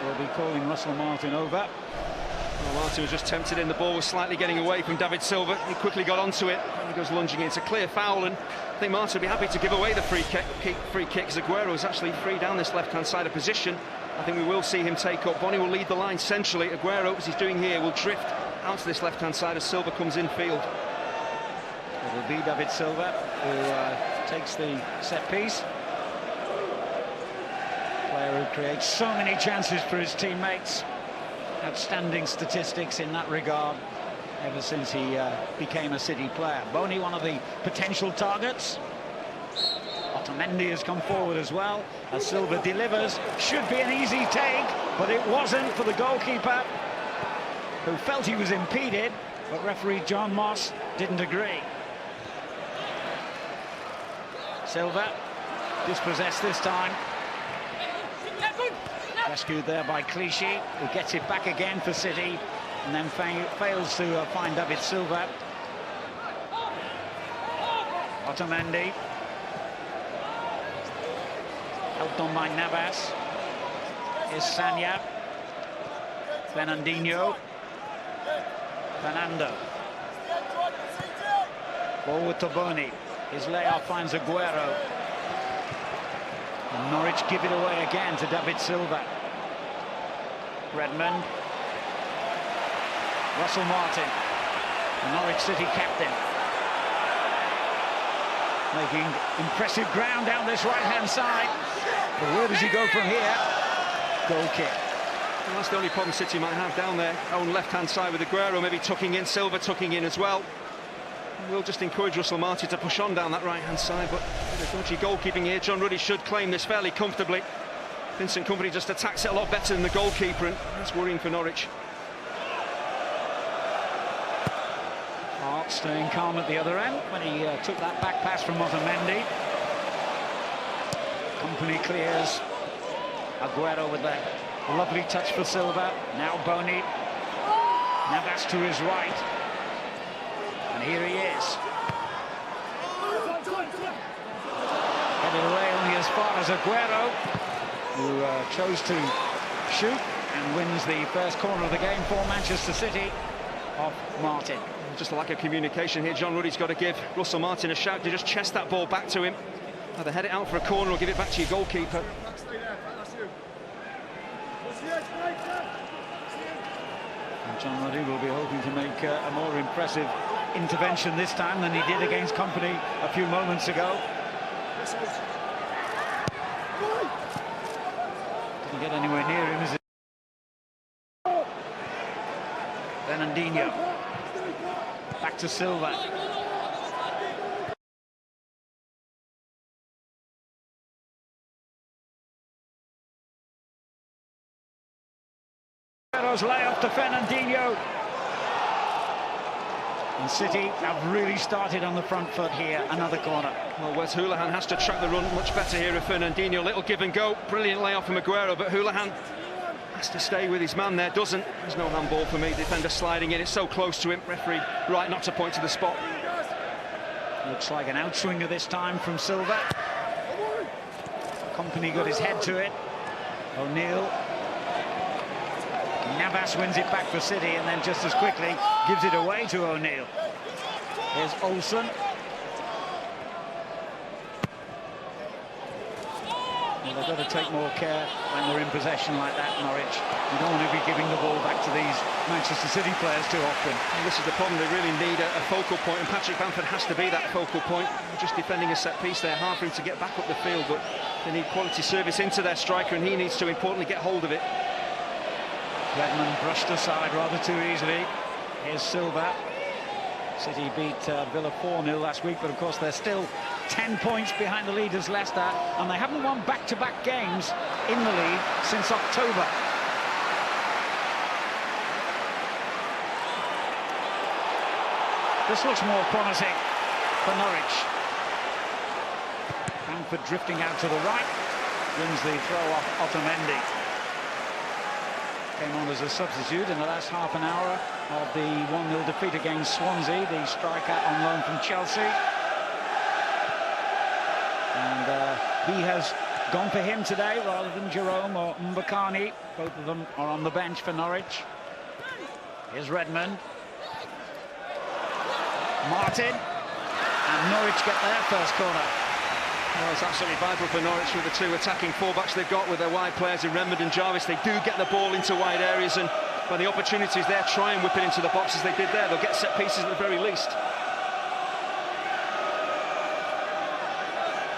will be calling Russell Martin over. Well, Martin was just tempted in. The ball was slightly getting away from David Silva. He quickly got onto it. He goes lunging in. It's a clear foul, and I think Martin would be happy to give away the free kick. As Aguero is actually free down this left-hand side of position. I think we will see him take up. Bonney will lead the line centrally. Aguero, as he's doing here, will drift out to this left-hand side as Silva comes in field. It will be David Silva who takes the set piece. Player who creates so many chances for his teammates. Outstanding statistics in that regard ever since he became a City player. Bonney, one of the potential targets. Otamendi has come forward as well as Silva delivers. Should be an easy take, but it wasn't for the goalkeeper, who felt he was impeded, but referee John Moss didn't agree. Silva dispossessed this time. Rescued there by Clichy, who gets it back again for City, and then fails to find David Silva. Otamendi. Helped on by Navas. Here's Sanya. Fernandinho. Fernando. Forward to Bonney. His layoff finds Aguero. And Norwich give it away again to David Silva. Redmond. Russell Martin, the Norwich City captain. Making impressive ground down this right-hand side. But where does he go from here? Goal kick. Well, that's the only problem City might have down there. Own left-hand side with Aguero, maybe tucking in, Silva tucking in as well. We'll just encourage Russell Martin to push on down that right-hand side, but the dodgy goalkeeping here. John Ruddy should claim this fairly comfortably. Vincent Kompany just attacks it a lot better than the goalkeeper, and that's worrying for Norwich. Hart staying calm at the other end when he took that back pass from Otamendi. Kompany clears. Aguero with a lovely touch for Silva. Now Bonney. Navas to his right. And here he is. Headed away only as far as Aguero, who chose to shoot and wins the first corner of the game for Manchester City off Martin. Just a lack of communication here. John Ruddy's got to give Russell Martin a shout to just chest that ball back to him. Either head it out for a corner or give it back to your goalkeeper. And John Ruddy will be hoping to make a more impressive intervention this time than he did against Kompany a few moments ago. Didn't get anywhere near him, is it? Fernandinho. Back to Silva. Layoff to Fernandinho. And City have really started on the front foot here. Another corner. Well, Wes Hoolahan has to track the run much better here with Fernandinho. Little give and go. Brilliant layoff from Aguero, but Hoolahan has to stay with his man there. Doesn't. There's no handball for me. Defender sliding in. It's so close to him. Referee right not to point to the spot. Looks like an outswinger this time from Silva. Kompany got his head to it. O'Neill. Navas wins it back for City and then just as quickly gives it away to O'Neill. Here's Olsen. Well, they've got to take more care when they're in possession like that, Norwich. You don't want to be giving the ball back to these Manchester City players too often. And this is the problem. They really need a focal point, and Patrick Bamford has to be that focal point. Just defending a set piece there, hard for him to get back up the field, but they need quality service into their striker, and he needs to importantly get hold of it. Redmond brushed aside rather too easily. Here's Silva. City beat Villa 4-0 last week, but of course they're still 10 points behind the leaders Leicester, and they haven't won back-to-back games in the league since October. This looks more promising for Norwich. Bamford drifting out to the right, wins the throw off Otamendi. Came on as a substitute in the last half an hour of the 1-0 defeat against Swansea, the striker on loan from Chelsea. And he has gone for him today rather than Jerome or Mbakani. Both of them are on the bench for Norwich. Here's Redmond. Martin. And Norwich get their first corner. Well, it's absolutely vital for Norwich with the two attacking fullbacks they've got with their wide players in Redmond and Jarvis. They do get the ball into wide areas, and when the opportunities there, try and whip it into the box as they did there. They'll get set pieces at the very least.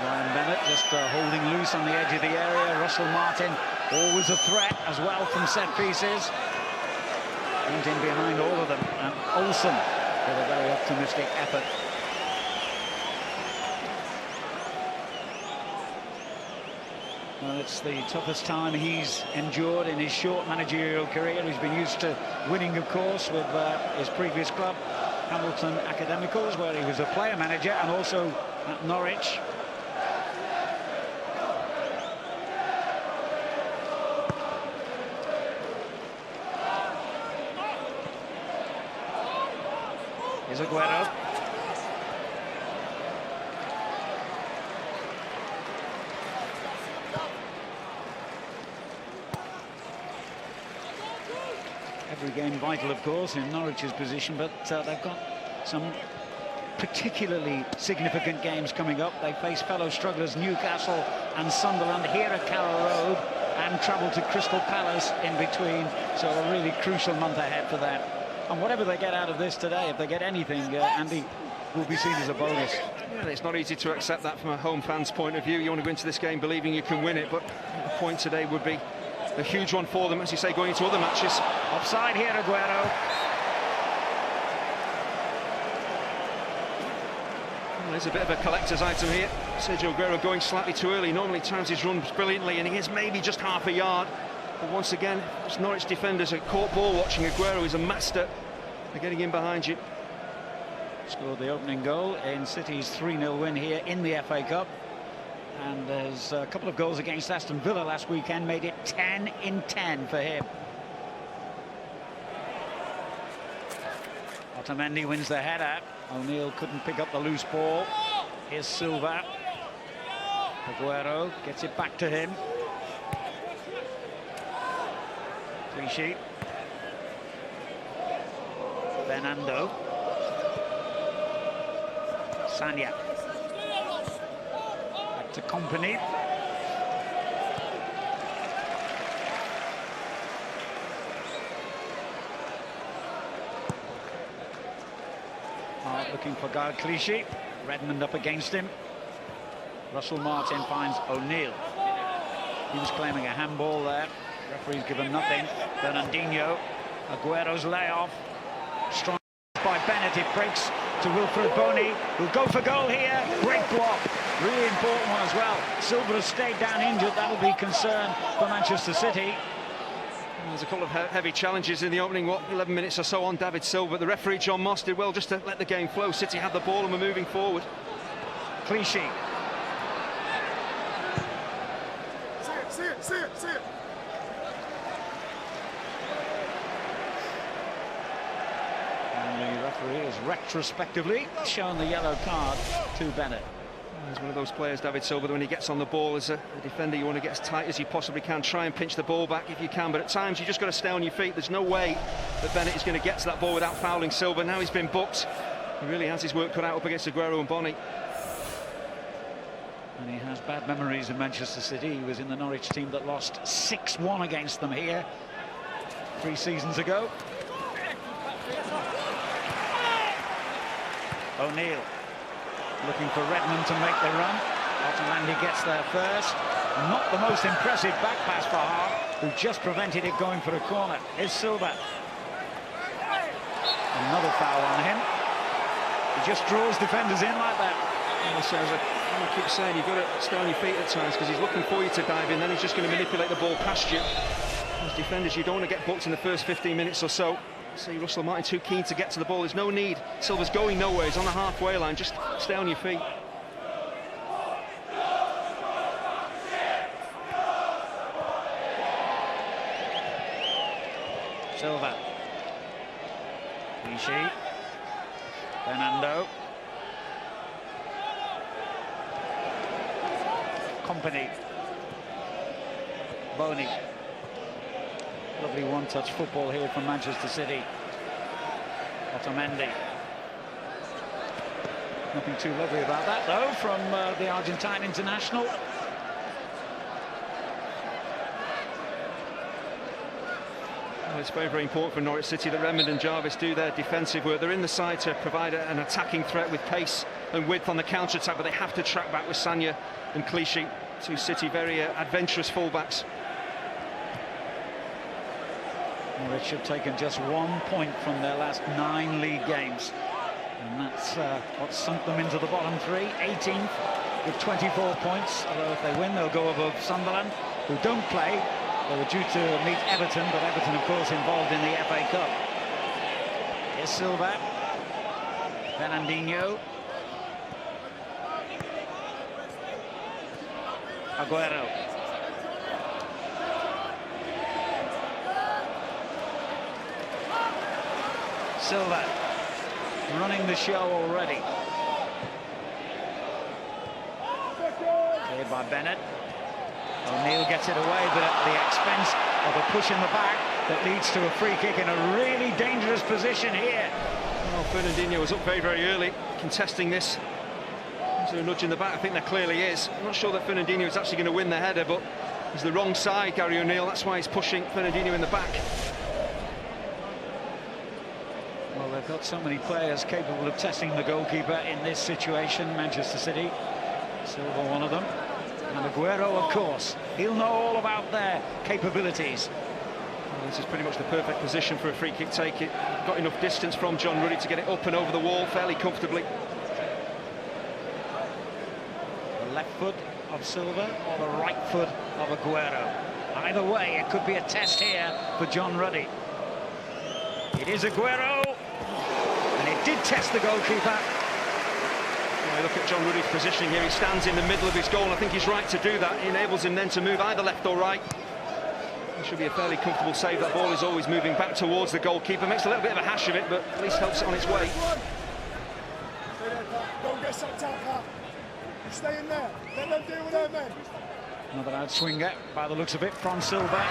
Ryan Bennett just holding loose on the edge of the area. Russell Martin, always a threat as well from set pieces. Went in behind all of them, and Olsen with a very optimistic effort. Well, it's the toughest time he's endured in his short managerial career. He's been used to winning, of course, with his previous club, Hamilton Academicals, where he was a player manager, and also at Norwich. Here's Aguero. Every game vital, of course, in Norwich's position, but they've got some particularly significant games coming up. They face fellow strugglers Newcastle and Sunderland here at Carrow Road, and travel to Crystal Palace in between. So a really crucial month ahead for them. And whatever they get out of this today, if they get anything, Andy, will be seen as a bonus. Yeah, it's not easy to accept that from a home fan's point of view. You want to go into this game believing you can win it, but the point today would be a huge one for them, as you say, going into other matches. Offside here, Aguero. Well, there's a bit of a collector's item here. Sergio Aguero going slightly too early. Normally times his runs brilliantly, and he is maybe just half a yard. But once again, it's Norwich defenders are caught ball watching. Aguero is a master. They're getting in behind you. Scored the opening goal in City's 3-0 win here in the FA Cup. And there's a couple of goals against Aston Villa last weekend, made it 10 in 10 for him. Otamendi wins the header. O'Neill couldn't pick up the loose ball. Here's Silva. Aguero gets it back to him. Clichy. Fernando. Sanya. Back to Company. Looking for Guy Clichy. Redmond up against him. Russell Martin finds O'Neill. He was claiming a handball there. Referee's given nothing. Fernandinho. Aguero's layoff. Strong by Bennett. It breaks to Wilfred Boney, who'll go for goal here. Great block. Really important one as well. Silva has stayed down injured. That'll be concern for Manchester City. There's a couple of heavy challenges in the opening, 11 minutes or so on David Silva. The referee, John Moss, did well just to let the game flow. City had the ball and were moving forward. Clichy. See it. And the referee has retrospectively shown the yellow card to Bennett. He's one of those players, David Silva, that when he gets on the ball as a defender, you want to get as tight as you possibly can, try and pinch the ball back if you can, but at times you just got to stay on your feet. There's no way that Bennett is going to get to that ball without fouling Silva. Now he's been booked. He really has his work cut out up against Aguero and Bonny. And he has bad memories of Manchester City. He was in the Norwich team that lost 6-1 against them here 3 seasons ago. O'Neill looking for Redmond to make the run. Otamendi gets there first. Not the most impressive back pass for Hart, who just prevented it going for a corner. Here's Silva. Another foul on him. He just draws defenders in like that. So as I keep saying, you've got to stay on your feet at times, because he's looking for you to dive in, then he's just going to manipulate the ball past you. As defenders, you don't want to get booked in the first 15 minutes or so. See Russell Martin too keen to get to the ball. There's no need. Silva's going nowhere. He's on the halfway line. Just stay on your feet. Silva. Clichy. Fernando. Company. Boney. Lovely one-touch football here from Manchester City. Otamendi. Nothing too lovely about that, though, from the Argentine international. Well, it's very, very important for Norwich City that Redmond and Jarvis do their defensive work. They're in the side to provide an attacking threat with pace and width on the counter-attack, but they have to track back with Sagna and Clichy, two City very adventurous fullbacks. Norwich have taken just 1 point from their last 9 league games, and that's what sunk them into the bottom 3, 18th with 24 points. Although if they win, they'll go above Sunderland, who don't play. They were due to meet Everton, but Everton, of course, involved in the FA Cup. Here's Silva. Fernandinho. Aguero. Silva running the show already. Cleared by Bennett. O'Neill gets it away, but at the expense of a push in the back that leads to a free kick in a really dangerous position here. Well, Fernandinho was up very, very early, contesting this. Is there a nudge in the back? I think there clearly is. I'm not sure that Fernandinho is actually going to win the header, but he's the wrong side, Gary O'Neill. That's why he's pushing Fernandinho in the back. Well, they've got so many players capable of testing the goalkeeper in this situation. Manchester City, Silva one of them. And Aguero, of course, he'll know all about their capabilities. Well, this is pretty much the perfect position for a free kick take. It got enough distance from John Ruddy to get it up and over the wall fairly comfortably. The left foot of Silva or the right foot of Aguero. Either way, it could be a test here for John Ruddy. It is Aguero, and it did test the goalkeeper. Look at John Ruddy's positioning here. He stands in the middle of his goal, and I think he's right to do that. It enables him then to move either left or right. It should be a fairly comfortable save. That ball is always moving back towards the goalkeeper. Makes a little bit of a hash of it, but at least helps it on its way. Don't get sucked up, huh? Stay in there. Let them deal with their men. Another outswinger, by the looks of it, from Silva.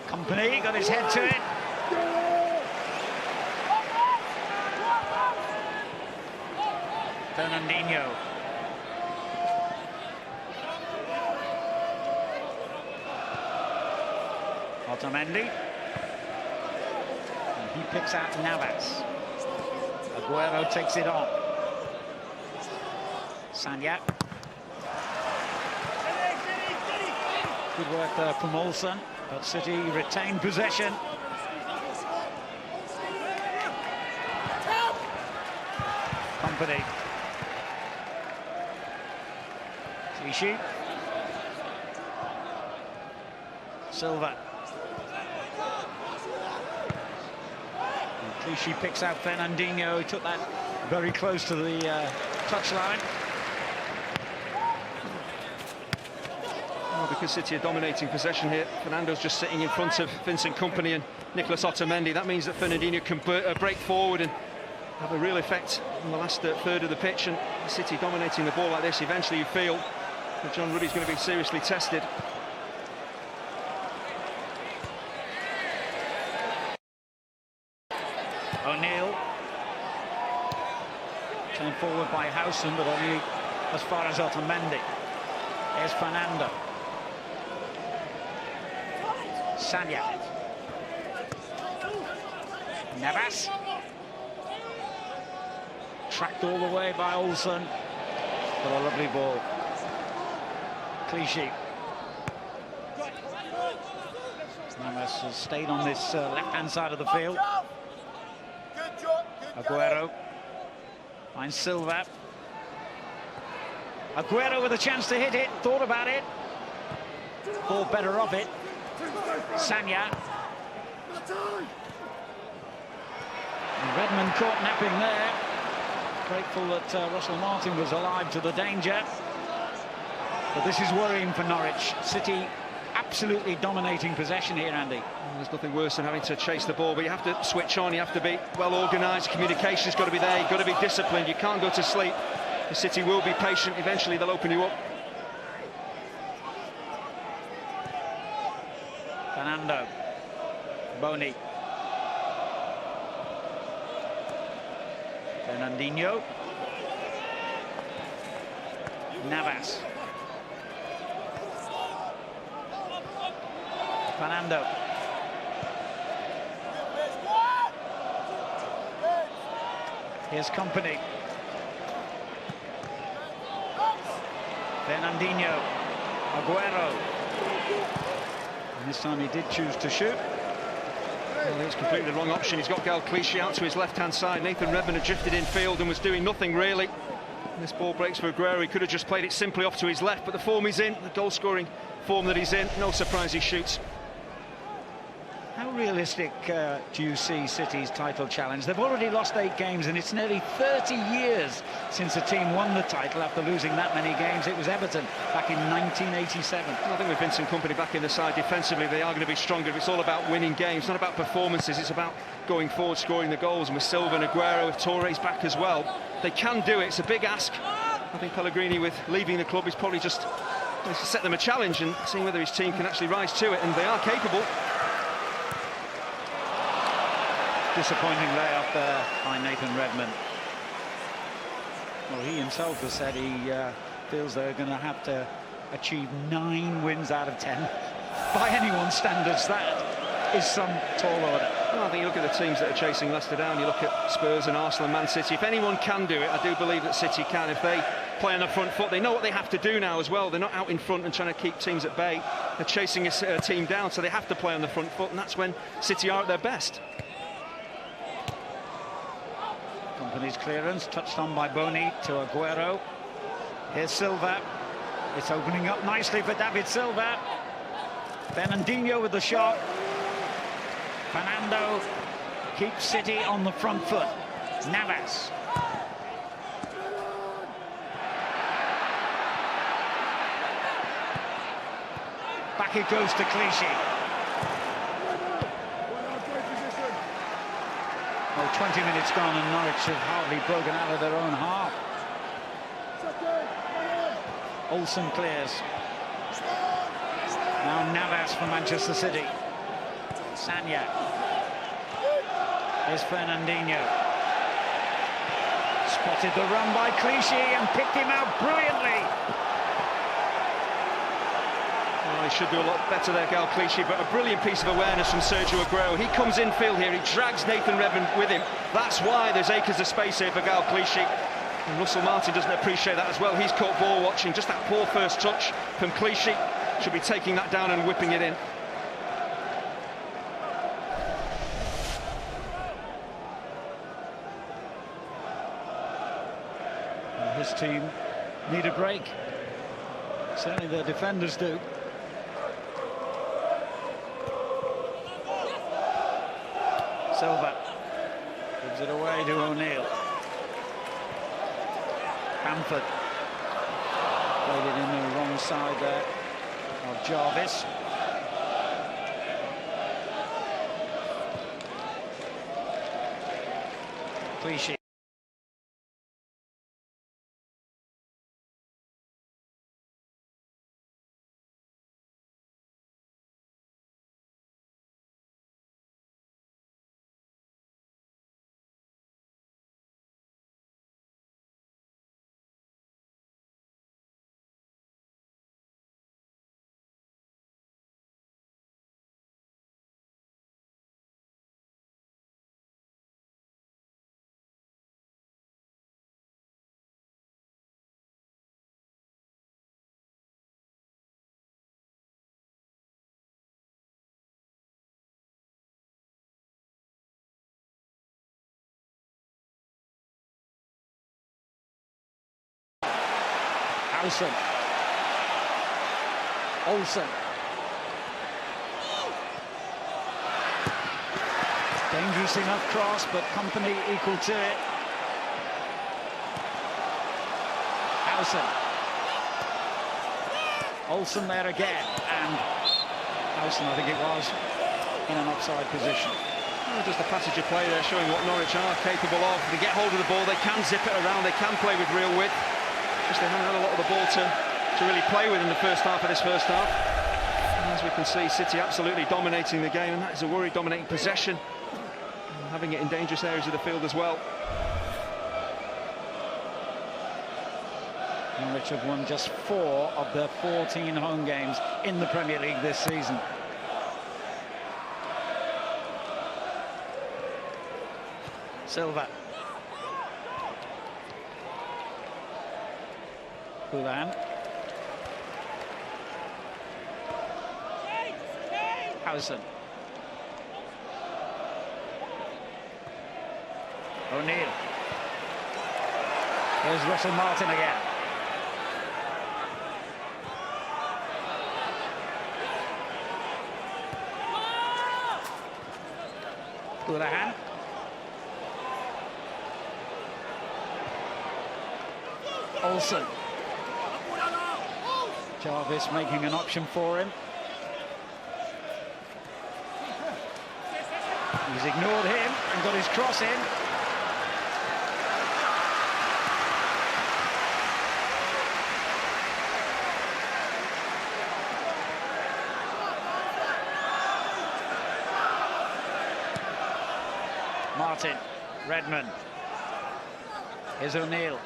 Company got his head to it. Fernandinho. Otamendi. And he picks out Navas. Aguero takes it on. Sagna. Good work there from Olsen, but City retained possession. Company. Clichy. Silva. And Clichy picks out Fernandinho. He took that very close to the touchline. Well, because City are dominating possession here, Fernando's just sitting in front of Vincent Kompany and Nicolas Otamendi. That means that Fernandinho can break forward and have a real effect on the last third of the pitch, and City dominating the ball like this, eventually you feel that John Ruddy's going to be seriously tested. O'Neill turned forward by Howson, but only as far as Otamendi. Here's Fernando. Sagna. Navas. Tracked all the way by Olsen. But a lovely ball. Clichy. Navas has stayed on this left-hand side of the field. Aguero finds Silva. Aguero with a chance to hit it, thought about it. Thought better of it. Sagna. And Redmond caught napping there. Grateful that Russell Martin was alive to the danger. But this is worrying for Norwich. City absolutely dominating possession here, Andy. There's nothing worse than having to chase the ball, but you have to switch on, you have to be well organised, communication's got to be there, you've got to be disciplined, you can't go to sleep. The City will be patient, eventually they'll open you up. Fernando. Boni. Fernandinho. Navas. Fernando. Here's Company. Fernandinho. Aguero. And this time he did choose to shoot. Well, it's completely the wrong option. He's got Gal Clichy out to his left-hand side. Nathan Redmond had drifted infield and was doing nothing really. This ball breaks for Aguero. He could have just played it simply off to his left, but the form he's in, the goal-scoring form that he's in, no surprise he shoots. How realistic do you see City's title challenge? They've already lost 8 games, and it's nearly 30 years since a team won the title after losing that many games. It was Everton back in 1987. I think with Vincent Kompany back in the side defensively, they are going to be stronger. It's all about winning games, not about performances. It's about going forward, scoring the goals. And with Silva and Aguero, with Torres back as well, they can do it. It's a big ask. I think Pellegrini, with leaving the club, is probably just set them a challenge and seeing whether his team can actually rise to it, and they are capable. Disappointing layup there by Nathan Redmond. Well, he himself has said he feels they're going to have to achieve 9 wins out of 10. By anyone's standards, that is some tall order. Well, I think you look at the teams that are chasing Leicester down, you look at Spurs and Arsenal and Man City. If anyone can do it, I do believe that City can. If they play on the front foot, they know what they have to do now as well. They're not out in front and trying to keep teams at bay. They're chasing a team down, so they have to play on the front foot, and that's when City are at their best. Company's clearance, touched on by Boni to Aguero. Here's Silva. It's opening up nicely for David Silva. Fernandinho with the shot. Fernando keeps City on the front foot. Navas. Back it goes to Clichy. Well, 20 minutes gone and Norwich have hardly broken out of their own half. Olsen clears. Now Navas for Manchester City. Sanya. Here's Fernandinho. Spotted the run by Clichy and picked him out brilliantly. Well, he should do a lot better there, Gal Clichy, but a brilliant piece of awareness from Sergio Aguero. He comes infield here, he drags Nathan Redmond with him. That's why there's acres of space here for Gal Clichy. And Russell Martin doesn't appreciate that as well. He's caught ball watching. Just that poor first touch from Clichy. Should be taking that down and whipping it in. Well, his team need a break. Certainly their defenders do. Silva gives it away to O'Neill. Bamford played it in the wrong side there of Jarvis. Clichy. Olsen. Dangerous enough cross, but Company equal to it. Olsen there again, and Olsen, I think it was, in an offside position. Well, just the passage of play there showing what Norwich are capable of. They get hold of the ball, they can zip it around, they can play with real width. Just they haven't had a lot of the ball to really play with in the first half of this first half. As we can see, City absolutely dominating the game, and that is a worry, dominating possession, and having it in dangerous areas of the field as well. Norwich have won just 4 of their 14 home games in the Premier League this season. Silva. Houlihan. Howson. O'Neill. Here's Russell Martin again. Houlihan. Olsen. Jarvis making an option for him. He's ignored him and got his cross in. Martin, Redmond. Here's O'Neill.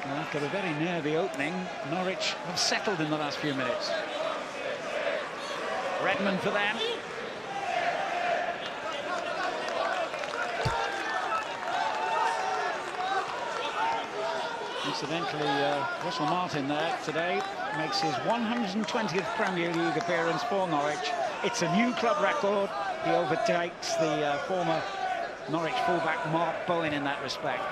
Well, after a very nervy opening, Norwich have settled in the last few minutes. Redmond for them. Incidentally, Russell Martin there today makes his 120th Premier League appearance for Norwich. It's a new club record. He overtakes the former Norwich fullback Mark Bowen in that respect.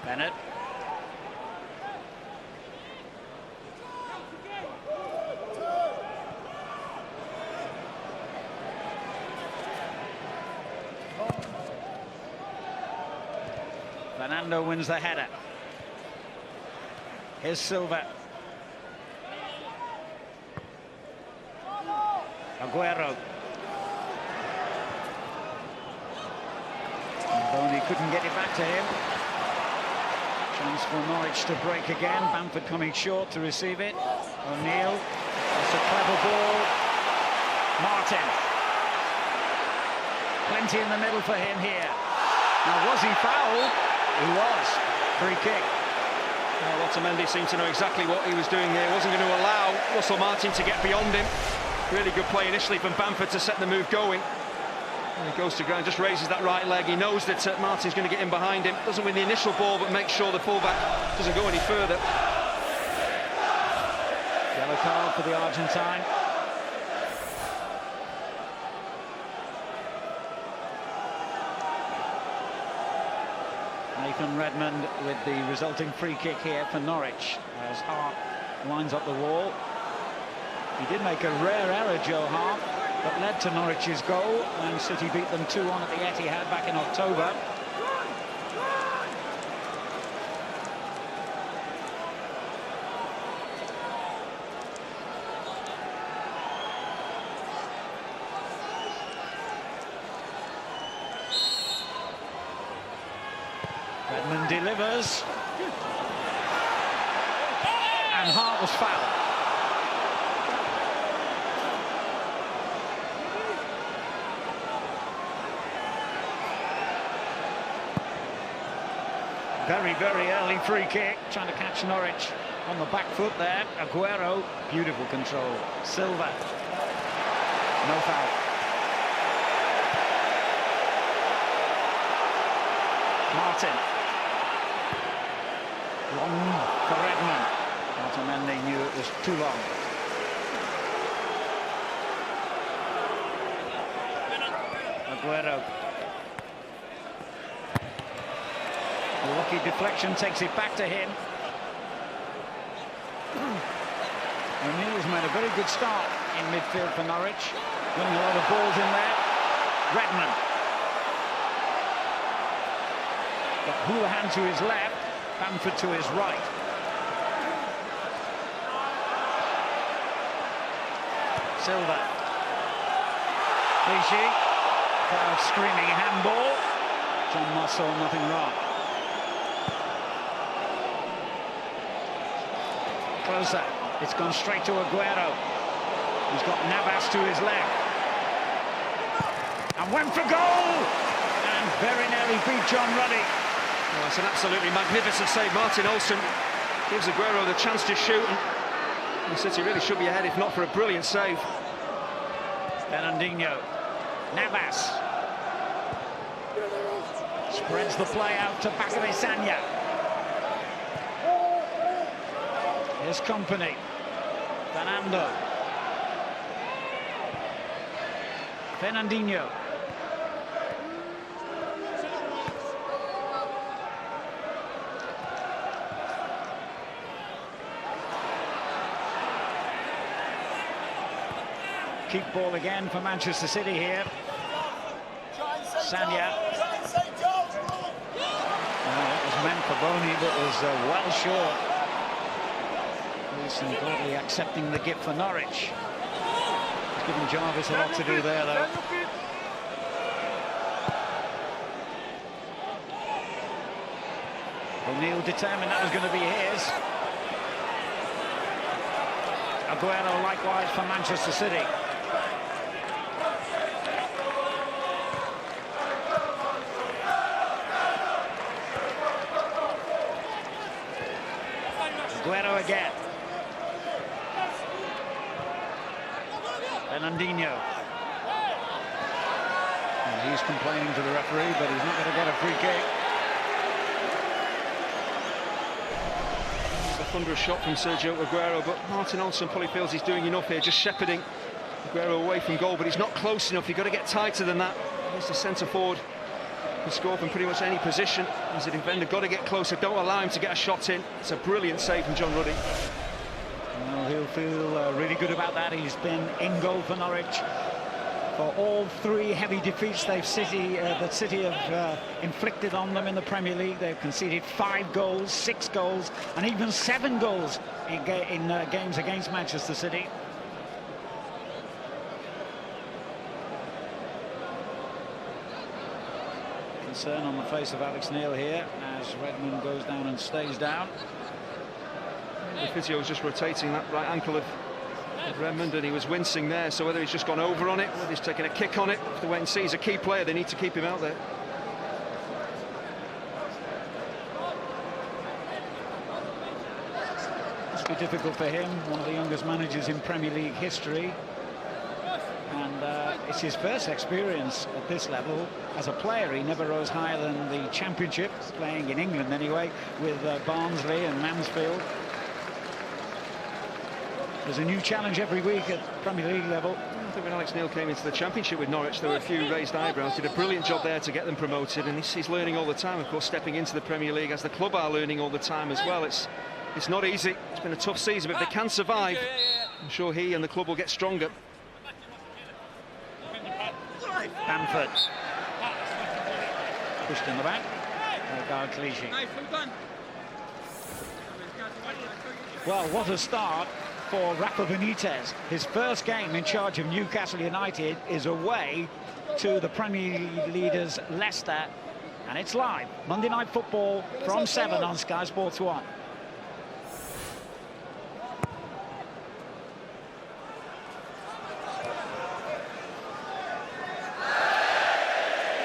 Bennett. Fernando wins the header. Here's Silva. Aguero. Boney couldn't get it back to him. Chance for Norwich to break again. Bamford coming short to receive it. O'Neill. That's a clever ball. Martin. Plenty in the middle for him here. Now, was he fouled? He was. Free kick. Well, Otamendi seemed to know exactly what he was doing here. Wasn't going to allow Russell Martin to get beyond him. Really good play initially from Bamford to set the move going. And he goes to ground, just raises that right leg. He knows that Martin's going to get in behind him. Doesn't win the initial ball, but makes sure the fullback doesn't go any further. Yellow card for the Argentine. Nathan Redmond with the resulting free kick here for Norwich as Hart lines up the wall. He did make a rare error, Joe Hart, that led to Norwich's goal when City beat them 2-1 at the Etihad back in October. Redmond delivers. And Hart was fouled. Very, very early free kick, trying to catch Norwich on the back foot there. Aguero, beautiful control. Silva, no foul. Martin. Long for Redmond. Otamendi knew it was too long. Aguero. A lucky deflection takes it back to him. O'Neill's made a very good start in midfield for Norwich. Winning a lot of balls in there. Redmond. Got Houlihan to his left, Bamford to his right. Silva. Clichy. Crowd screaming handball. John Moss saw nothing wrong. Closer. It's gone straight to Aguero. He's got Navas to his left. And went for goal! And very nearly beat John Ruddy. Well, it's an absolutely magnificent save. Martin Olsson gives Aguero the chance to shoot. And City really should be ahead if not for a brilliant save. Fernandinho. Navas. Spreads the play out to Bakary Sagna. Here's Company. Fernando. Fernandinho. Keep ball again for Manchester City here. Sagna. It was meant for Boney, but was well short. Wilson gladly accepting the gift for Norwich. He's given Jarvis a lot to do there, though. O'Neill determined that was going to be his. Aguero likewise for Manchester City. Aguero again. Fernandinho. And he's complaining to the referee, but he's not going to get a free kick. It's a thunderous shot from Sergio Aguero, but Martin Olsson probably feels he's doing enough here, just shepherding Aguero away from goal, but he's not close enough. You've got to get tighter than that. Here's the centre forward. He can score from pretty much any position. As a defender, got to get closer. Don't allow him to get a shot in. It's a brilliant save from John Ruddy. Well, he'll feel really good about that. He's been in goal for Norwich for all three heavy defeats that City have inflicted on them in the Premier League. They've conceded 5 goals, 6 goals, and even 7 goals in games against Manchester City. Concern on the face of Alex Neil here as Redmond goes down and stays down. The physio was just rotating that right ankle of Redmond, and he was wincing there, so whether he's just gone over on it, whether he's taking a kick on it, have to wait and see. He's a key player, they need to keep him out there. Must be difficult for him, one of the youngest managers in Premier League history. And it's his first experience at this level. As a player, he never rose higher than the Championship, playing in England anyway, with Barnsley and Mansfield. There's a new challenge every week at Premier League level. I think when Alex Neil came into the Championship with Norwich, there were a few raised eyebrows. Did a brilliant job there to get them promoted, and he's learning all the time, of course, stepping into the Premier League, as the club are learning all the time as well. It's not easy. It's been a tough season, but if they can survive, I'm sure he and the club will get stronger. Bamford. Pushed in the back. Clichy. Well, what a start for Rafa Benitez. His first game in charge of Newcastle United is away to the Premier League leaders Leicester, and it's live. Monday Night Football from 7 on Sky Sports 1.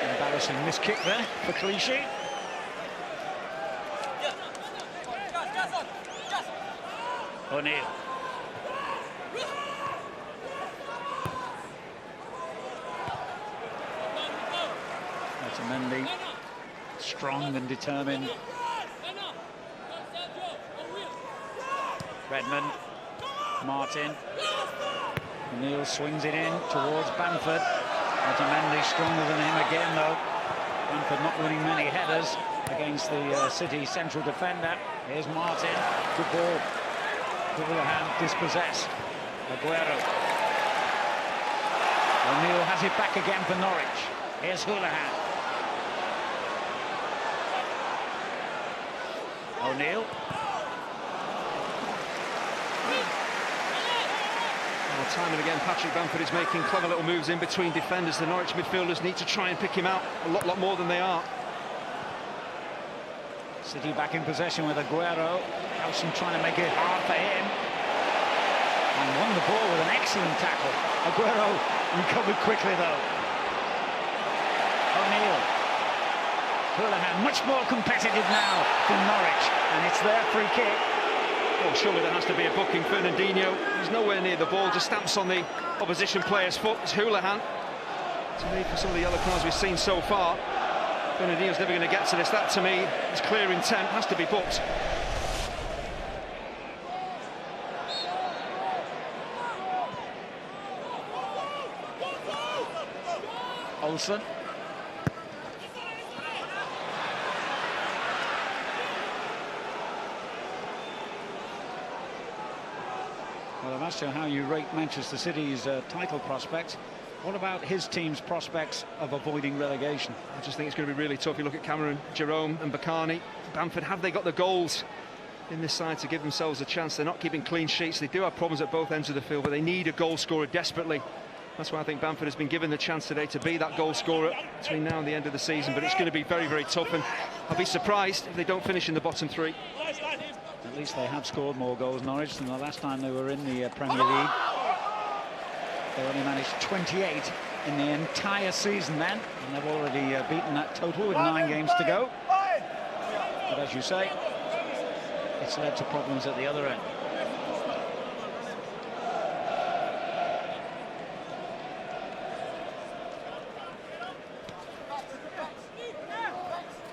Embarrassing miss kick there for Clichy. O'Neill. Mendy, strong and determined. Redmond, Martin. O'Neill swings it in towards Bamford. Mendy stronger than him again, though. Bamford not winning many headers against the City central defender. Here's Martin. Good ball. Houlihan dispossessed. Aguero. O'Neill has it back again for Norwich. Here's Houlihan. O'Neill. Well, time and again, Patrick Bamford is making clever little moves in between defenders. The Norwich midfielders need to try and pick him out a lot more than they are. City back in possession with Aguero. Howson trying to make it hard for him. And won the ball with an excellent tackle. Aguero recovered quickly, though. O'Neill. Houlihan much more competitive now than Norwich. And it's their free kick. Oh, surely there has to be a booking. Fernandinho, he's nowhere near the ball, just stamps on the opposition player's foot. It's Houlihan. To me, for some of the yellow cards we've seen so far, Fernandinho's never going to get to this. That, to me, is clear intent, has to be booked. Olsen. Well, I've asked you how you rate Manchester City's title prospects. What about his team's prospects of avoiding relegation? I just think it's going to be really tough. You look at Cameron, Jerome and Bakani. Bamford, have they got the goals in this side to give themselves a chance? They're not keeping clean sheets. They do have problems at both ends of the field, but they need a goal scorer desperately. That's why I think Bamford has been given the chance today to be that goal scorer between now and the end of the season. But it's going to be very, very tough, and I'll be surprised if they don't finish in the bottom three. At least they have scored more goals, Norwich, than the last time they were in the Premier League. They only managed 28 in the entire season then, and they've already beaten that total with 9 games to go. But as you say, it's led to problems at the other end.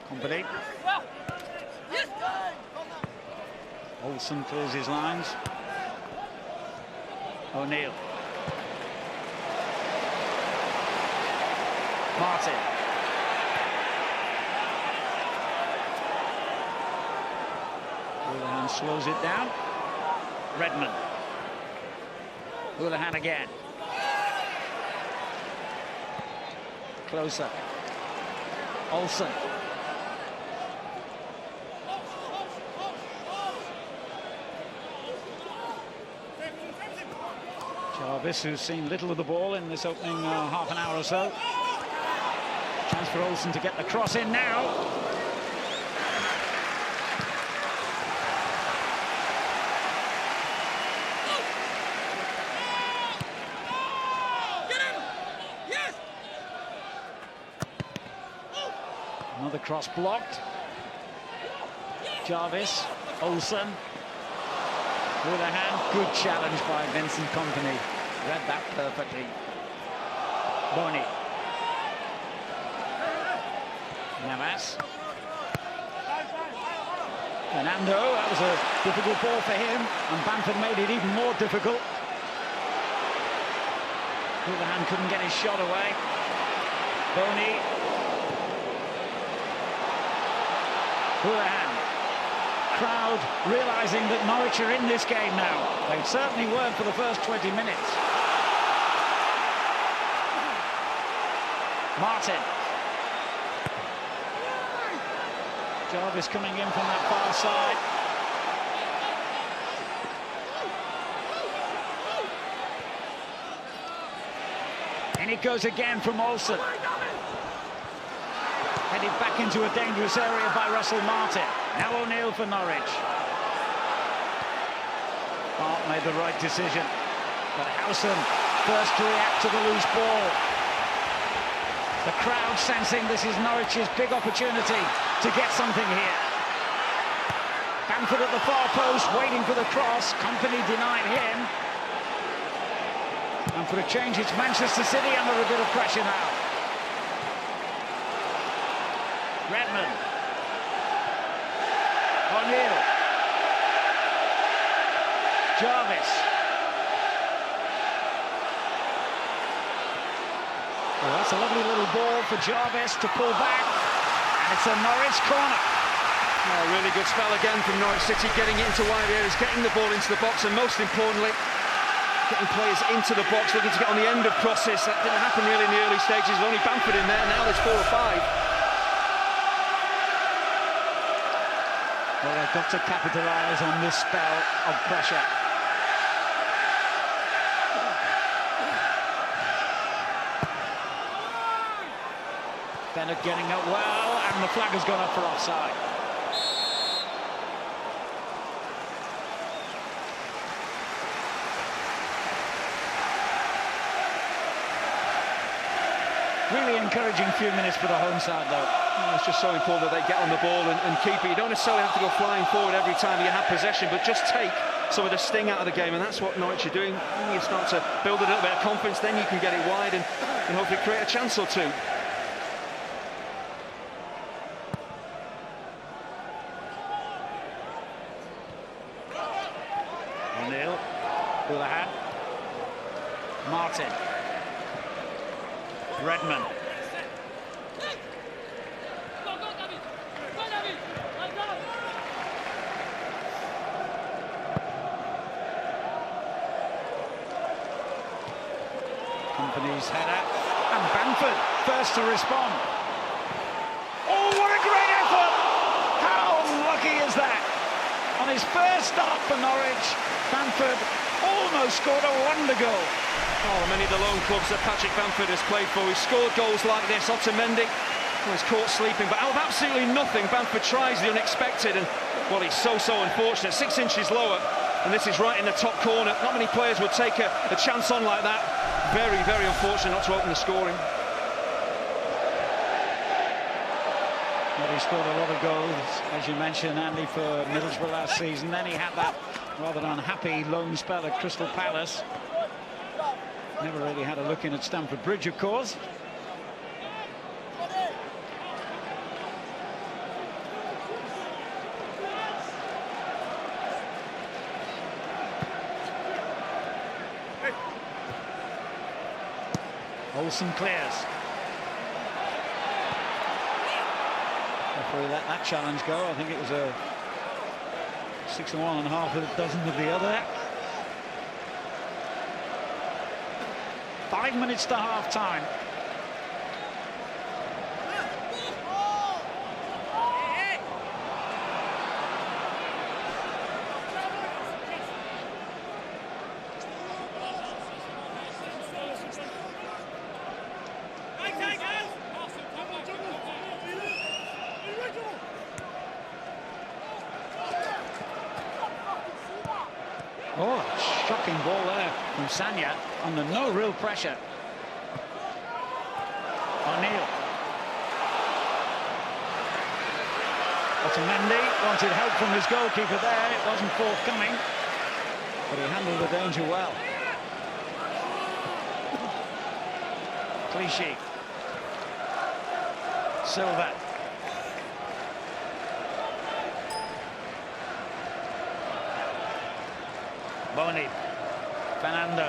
Company. Olsen clears his lines. O'Neill. Martin. Houlihan slows it down. Redmond. Houlihan again. Closer. Olsen. Jarvis, who's seen little of the ball in this opening half an hour or so. Chance for Olsen to get the cross in now. Another cross blocked. Jarvis, Olsen. Houlihan, good challenge by Vincent Kompany. Read that perfectly. Boney. Navas. Fernando, that was a difficult ball for him, and Bamford made it even more difficult. Houlihan couldn't get his shot away. Boney. Houlihan. Crowd realising that Norwich are in this game now. They certainly weren't for the first 20 minutes. Martin. Jarvis coming in from that far side. And it goes again from Olsen. Headed back into a dangerous area by Russell Martin. Now O'Neill for Norwich. Hart made the right decision. But Howson first to react to the loose ball. The crowd sensing this is Norwich's big opportunity to get something here. Bamford at the far post, waiting for the cross. Kompany denied him. And for a change, it's Manchester City under a bit of pressure now. Redmond. O'Neill. Jarvis. Well, that's a lovely little ball for Jarvis to pull back. And it's a Norwich corner. Oh, really good spell again from Norwich City, getting it into wide areas, getting the ball into the box, and most importantly, getting players into the box, looking to get on the end of crosses. That didn't happen really in the early stages. There's only Bamford in there. Now there's 4 or 5. Well, they've got to capitalise on this spell of pressure. Bennett getting up well, and the flag has gone up for offside. Really encouraging few minutes for the home side, though. Oh, it's just so important that they get on the ball and keep it. You don't necessarily have to go flying forward every time you have possession, but just take some of the sting out of the game, and that's what Norwich are doing. When you start to build a little bit of confidence, then you can get it wide and hopefully create a chance or two. O'Neill, Houlihan, Martin, Redman. Company's header, and Bamford first to respond. Oh, what a great effort! How lucky is that? On his first start for Norwich, Bamford almost scored a wonder goal. Oh, many of the lone clubs that Patrick Bamford has played for, he's scored goals like this. Otamendi was caught sleeping, but out of absolutely nothing, Bamford tries the unexpected, and well, he's so unfortunate. 6 inches lower, and this is right in the top corner. Not many players would take a chance on like that. Very unfortunate not to open the scoring. Well, he scored a lot of goals, as you mentioned, Andy, for Middlesbrough last season. Then he had that rather unhappy loan spell at Crystal Palace. Never really had a look in at Stamford Bridge, of course. Olsen clears. Referee let that challenge go. I think it was a 6 of one and half a dozen of the other. 5 minutes to half time. Oh, shocking ball there from Sanya under no real pressure. O'Neill. Otamendi wanted help from his goalkeeper there. It wasn't forthcoming, but he handled the danger well. Clichy. Silva. Boni, Fernandinho.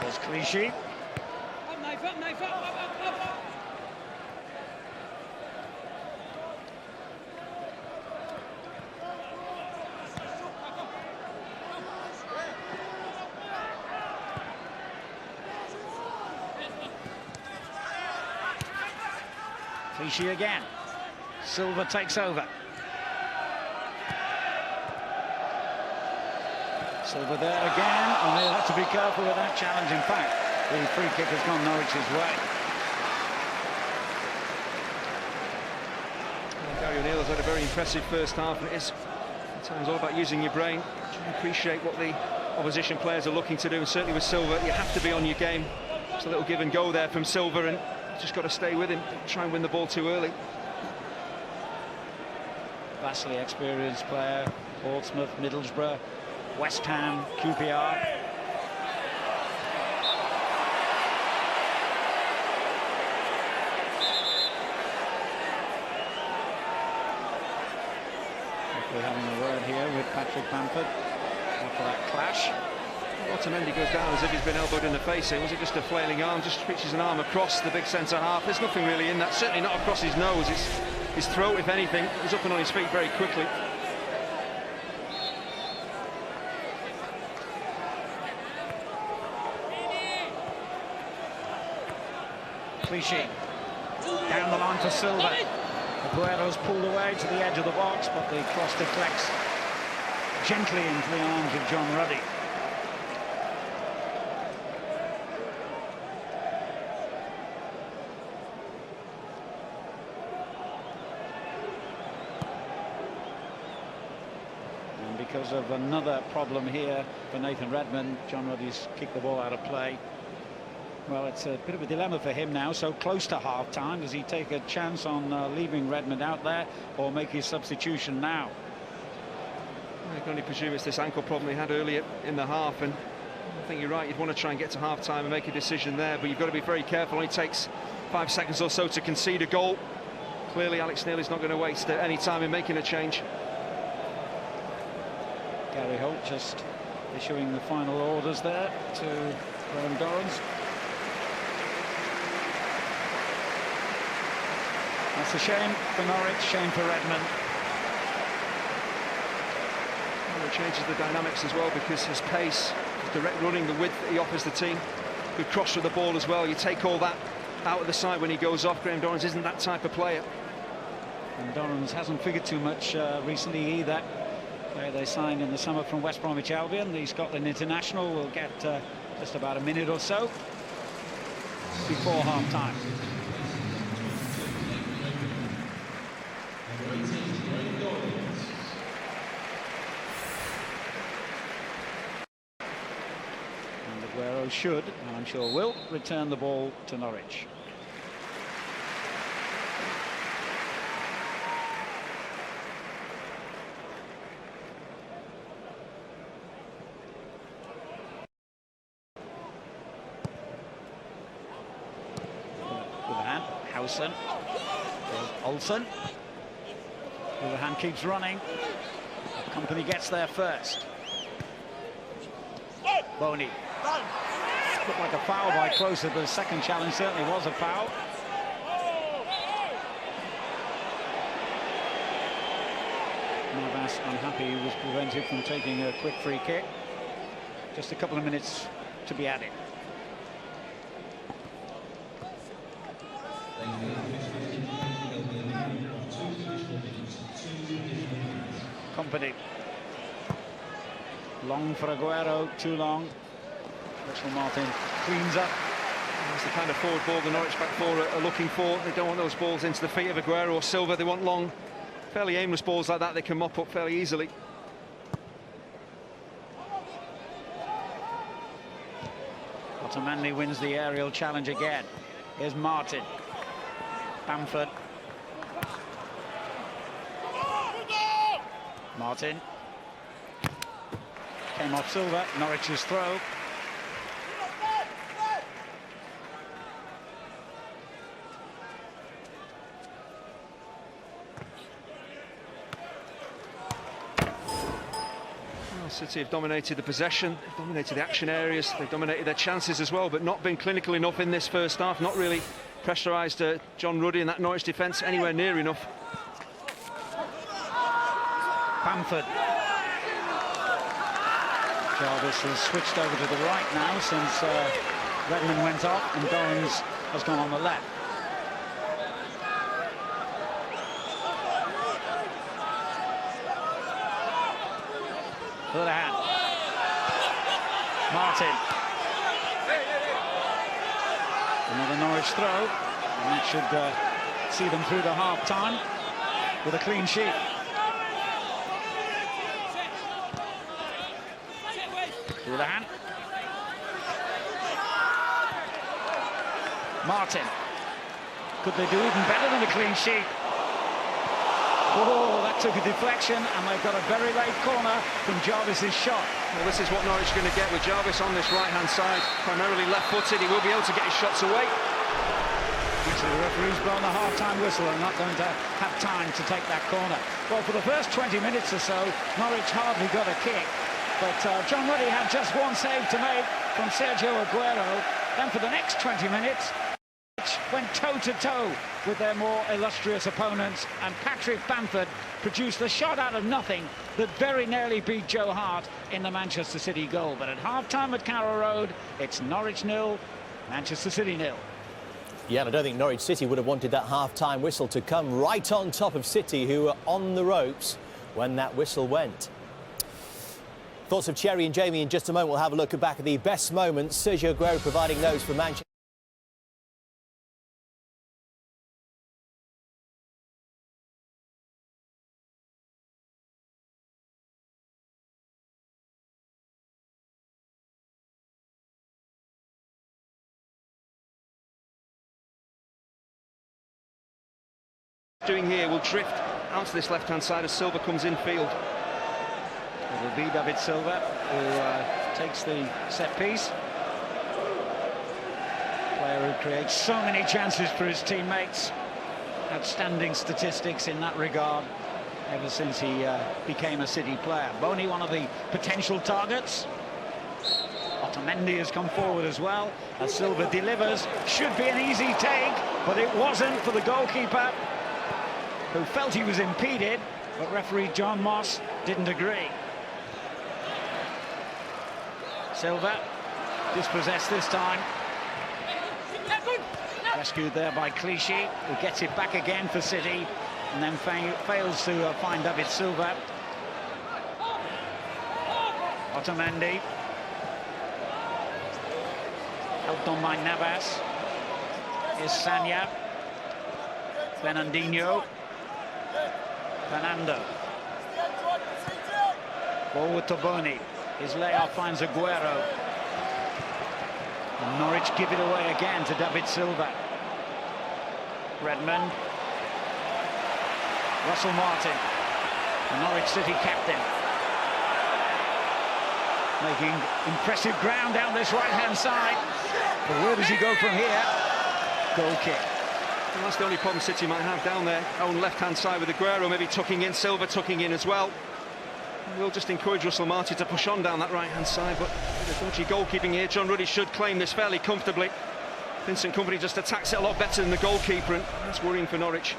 There's Clichy. Clichy again. Silva takes over. Silva there again, and they'll have to be careful with that challenge. In fact, the free kick has gone Norwich's way. Gary O'Neill has had a very impressive first half, and it is at times all about using your brain, trying to appreciate what the opposition players are looking to do, and certainly with Silva, you have to be on your game. It's a little give and go there from Silva, and just got to stay with him, don't try and win the ball too early. Vastly experienced player, Portsmouth, Middlesbrough, West Ham, QPR. We're having a word here with Patrick Bamford after that clash. Otamendi goes down as if he's been elbowed in the face here. Was it just a flailing arm? Just reaches an arm across the big centre half. There's nothing really in that, certainly not across his nose. It's his throat, if anything. He's up and on his feet very quickly. Clichy down the line for Silva. Aguero's pulled away to the edge of the box, but the cross deflects gently into the arms of John Ruddy. And because of another problem here for Nathan Redmond, John Ruddy's kicked the ball out of play. Well, it's a bit of a dilemma for him now, so close to half-time. Does he take a chance on leaving Redmond out there or make his substitution now? I can only presume it's this ankle problem he had earlier in the half, and I think you're right, you'd want to try and get to half-time and make a decision there, but you've got to be very careful. It only takes 5 seconds or so to concede a goal. Clearly, Alex Neil's not going to waste any time in making a change. Gary Holt just issuing the final orders there to Graham Dorrans. That's a shame for Norwich, shame for Redmond. Well, it changes the dynamics as well, because his pace, his direct running, the width that he offers the team, good cross with the ball as well. You take all that out of the side when he goes off. Graham Dorrans isn't that type of player. And Dorrans hasn't figured too much recently either. They signed in the summer from West Bromwich Albion. The Scotland international will get just about a minute or so before half-time. And Aguero should, and I'm sure will, return the ball to Norwich. Olsen. Olsen. The hand keeps running. Company gets there first. Boney. Looked like a foul by Closer. The second challenge certainly was a foul. Navas unhappy he was prevented from taking a quick free kick. Just a couple of minutes to be added. Company. Long for Aguero, too long. Mitchell Martin cleans up. That's the kind of forward ball the Norwich back four are looking for. They don't want those balls into the feet of Aguero or Silva. They want long, fairly aimless balls like that they can mop up fairly easily. Otamendi wins the aerial challenge again. Here's Martin. Bamford. Martin. Came off Silva. Norwich's throw. Well, City have dominated the possession, they've dominated the action areas, they've dominated their chances as well, but not been clinical enough in this first half, not really pressurised John Ruddy and that Norwich defence anywhere near enough. Bamford. Jarvis has switched over to the right now since Redmond went off, and Dorrans has gone on the left. Hand. Martin. Another Norwich throw, and that should see them through the half-time with a clean sheet. Through the hand. Martin. Could they do even better than a clean sheet? Oh, that took a deflection, and they've got a very late corner from Jarvis's shot. Well, this is what Norwich are going to get with Jarvis on this right-hand side, primarily left-footed. He will be able to get his shots away. Actually, the referee's blown the half-time whistle and not going to have time to take that corner. Well, for the first 20 minutes or so, Norwich hardly got a kick, but John Ruddy had just one save to make from Sergio Aguero. Then for the next 20 minutes, went toe-to-toe with their more illustrious opponents, and Patrick Bamford produced a shot out of nothing that very nearly beat Joe Hart in the Manchester City goal. But at half-time at Carrow Road, it's Norwich 0, Manchester City 0. Yeah, and I don't think Norwich City would have wanted that half-time whistle to come right on top of City, who were on the ropes when that whistle went. Thoughts of Cherry and Jamie in just a moment. We'll have a look back at the best moments. Sergio Aguero providing those for Manchester. Doing here will drift out to this left-hand side as Silva comes in field. It'll be David Silva who takes the set piece. Player who creates so many chances for his teammates. Outstanding statistics in that regard ever since he became a City player. Boney, one of the potential targets. Otamendi has come forward as well as Silva delivers. Should be an easy take, but it wasn't for the goalkeeper, who felt he was impeded, but referee John Moss didn't agree. Silva dispossessed this time. Rescued there by Clichy, who gets it back again for City, and then fails to find David Silva. Otamendi. Helped on by Navas. Here's Sanya. Fernandinho. Fernando. Forward to Boney. His layoff finds Aguero. And Norwich give it away again to David Silva. Redmond. Russell Martin, the Norwich City captain. Making impressive ground down this right-hand side. But where does he go from here? Goal kick. Well, that's the only problem City might have down there. Own left-hand side with Aguero, maybe tucking in, Silva tucking in as well. We'll just encourage Russell Martin to push on down that right-hand side, but with the dodgy goalkeeping here, John Ruddy should claim this fairly comfortably. Vincent Kompany just attacks it a lot better than the goalkeeper, and that's worrying for Norwich.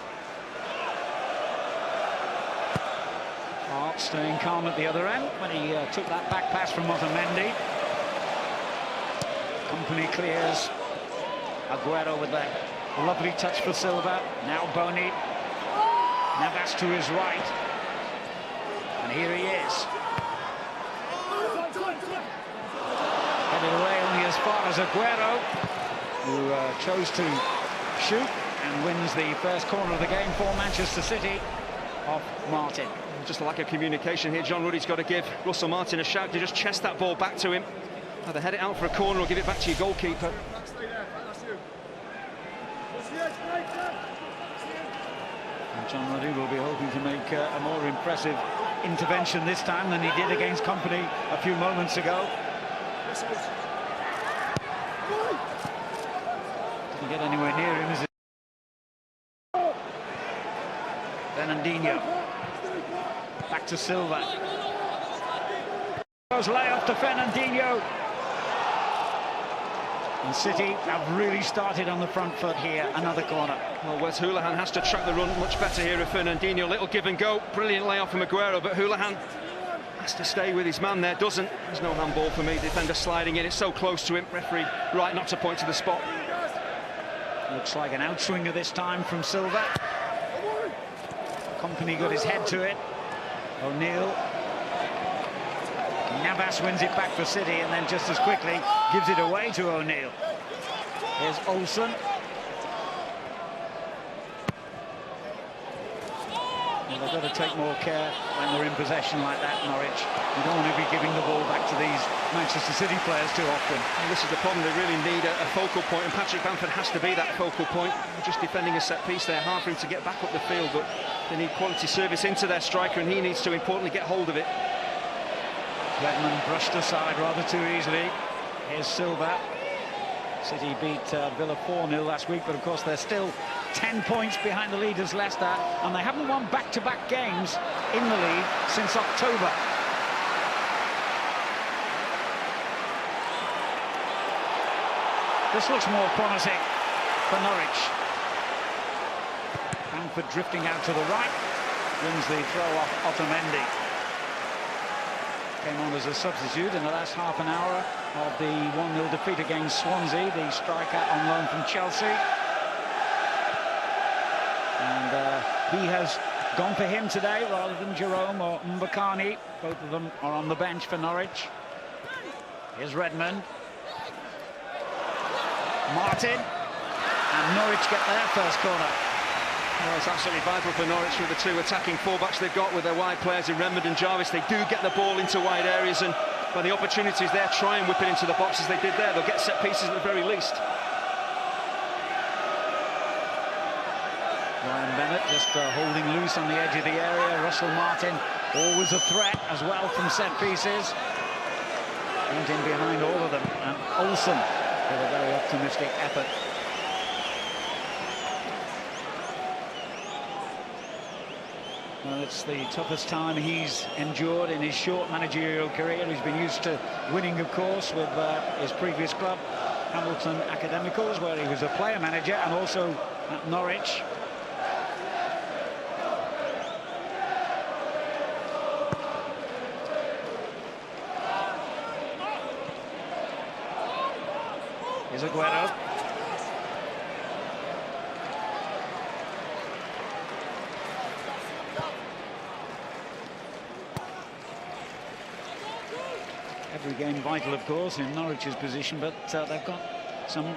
Hart staying calm at the other end when he took that back pass from Otamendi. Kompany clears. Aguero with that lovely touch for Silva. Now Boney. Navas to his right. And here he is. Headed away only as far as Aguero, who chose to shoot and wins the first corner of the game for Manchester City off Martin. Just a lack of communication here. John Ruddy's got to give Russell Martin a shout to just chest that ball back to him. Either head it out for a corner or give it back to your goalkeeper. And John Ruddy will be hoping to make a more impressive intervention this time than he did against Kompany a few moments ago. Didn't get anywhere near him, is it? Fernandinho. Back to Silva. Goes layoff to Fernandinho. And City have really started on the front foot here. Another corner. Well, Wes Hoolahan has to track the run much better here of Fernandinho. Little give and go. Brilliant layoff from Aguero, but Hoolahan has to stay with his man there. Doesn't. There's no handball for me. Defender sliding in. It's so close to him. Referee right not to point to the spot. Looks like an outswinger this time from Silva. Kompany got his head to it. O'Neill. Navas wins it back for City and then just as quickly gives it away to O'Neill. Here's Olsen. Well, they've got to take more care when they're in possession like that, Norwich. You don't want to be giving the ball back to these Manchester City players too often. And this is the problem. They really need a focal point, and Patrick Bamford has to be that focal point. They're just defending a set piece there, hard for him to get back up the field, but they need quality service into their striker, and he needs to importantly get hold of it. Redmond brushed aside rather too easily. Here's Silva. City beat Villa 4-0 last week, but of course they're still 10 points behind the leaders Leicester, and they haven't won back-to-back games in the league since October. This looks more promising for Norwich. Bamford drifting out to the right, wins the throw off Otamendi. Came on as a substitute in the last half an hour of the 1-0 defeat against Swansea, the striker on loan from Chelsea. And he has gone for him today rather than Jerome or Mbakani. Both of them are on the bench for Norwich. Here's Redmond. Martin. And Norwich get their first corner. Well, it's absolutely vital for Norwich with the two attacking fullbacks they've got with their wide players in Redmond and Jarvis. They do get the ball into wide areas, and when the opportunities there, try and whip it into the box as they did there. They'll get set pieces at the very least. Ryan Bennett just holding loose on the edge of the area. Russell Martin, always a threat as well from set pieces. Went in behind all of them, and Olsen with a very optimistic effort. Well, it's the toughest time he's endured in his short managerial career. He's been used to winning, of course, with his previous club, Hamilton Academicals, where he was a player manager, and also at Norwich. Here's Aguero. Every game vital, of course, in Norwich's position, but they've got some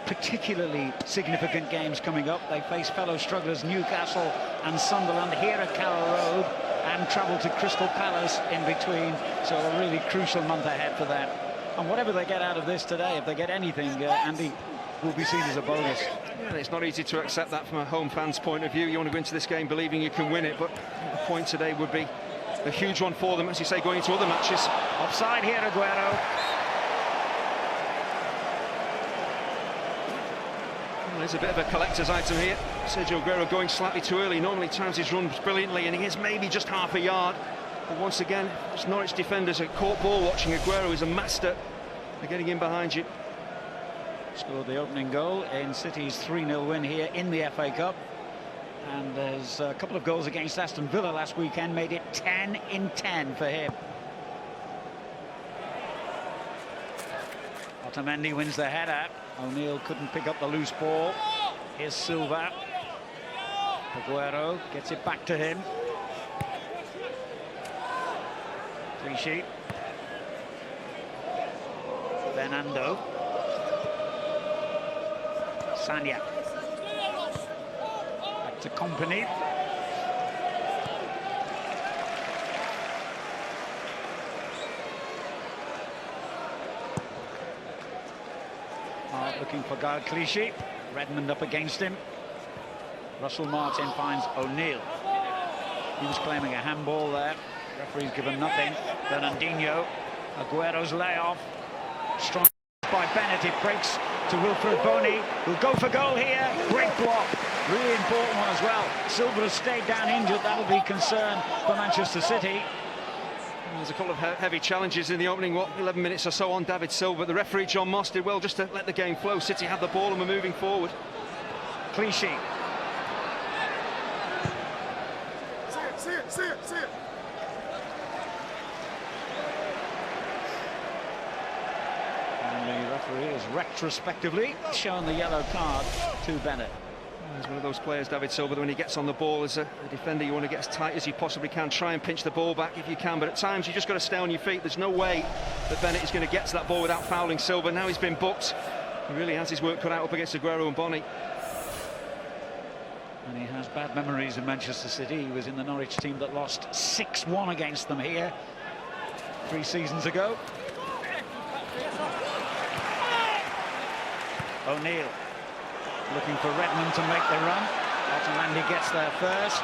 particularly significant games coming up. They face fellow strugglers Newcastle and Sunderland here at Carrow Road, and travel to Crystal Palace in between, so a really crucial month ahead for them. And whatever they get out of this today, if they get anything, Andy, will be seen as a bonus. Yeah, it's not easy to accept that from a home fan's point of view. You want to go into this game believing you can win it, but the point today would be a huge one for them, as you say, going into other matches. Offside here, Aguero. Well, there's a bit of a collector's item here. Sergio Aguero going slightly too early. Normally times his runs brilliantly, and he is maybe just half a yard. But once again, it's Norwich defenders are caught ball watching. Aguero is a master. They're getting in behind you. Scored the opening goal in City's 3-0 win here in the FA Cup. And there's a couple of goals against Aston Villa last weekend, made it 10 in 10 for him. Otamendi wins the header. O'Neill couldn't pick up the loose ball. Here's Silva. Aguero gets it back to him. Clichy. Fernando. Sanya. Back to Company. Looking for Guy Clichy. Redmond up against him. Russell Martin finds O'Neill. He was claiming a handball there. Referee's given nothing. Fernandinho. Aguero's layoff. Strong by Bennett. It breaks to Wilfred Boney. Will go for goal here. Great block. Really important one as well. Silva has stayed down injured. That'll be concern for Manchester City. There's a couple of heavy challenges in the opening 11 minutes or so on David Silva. The referee John Moss did well just to let the game flow. City had the ball and were moving forward. Clichy. See it. And the referee has retrospectively shown the yellow card to Bennett. He's one of those players, David Silva, that when he gets on the ball as a defender, you want to get as tight as you possibly can, try and pinch the ball back if you can, but at times you just got to stay on your feet. There's no way that Bennett is going to get to that ball without fouling Silva. Now he's been booked. He really has his work cut out up against Aguero and Bonny. And he has bad memories in Manchester City. He was in the Norwich team that lost 6-1 against them here 3 seasons ago. O'Neill looking for Redmond to make the run. Otamendi gets there first.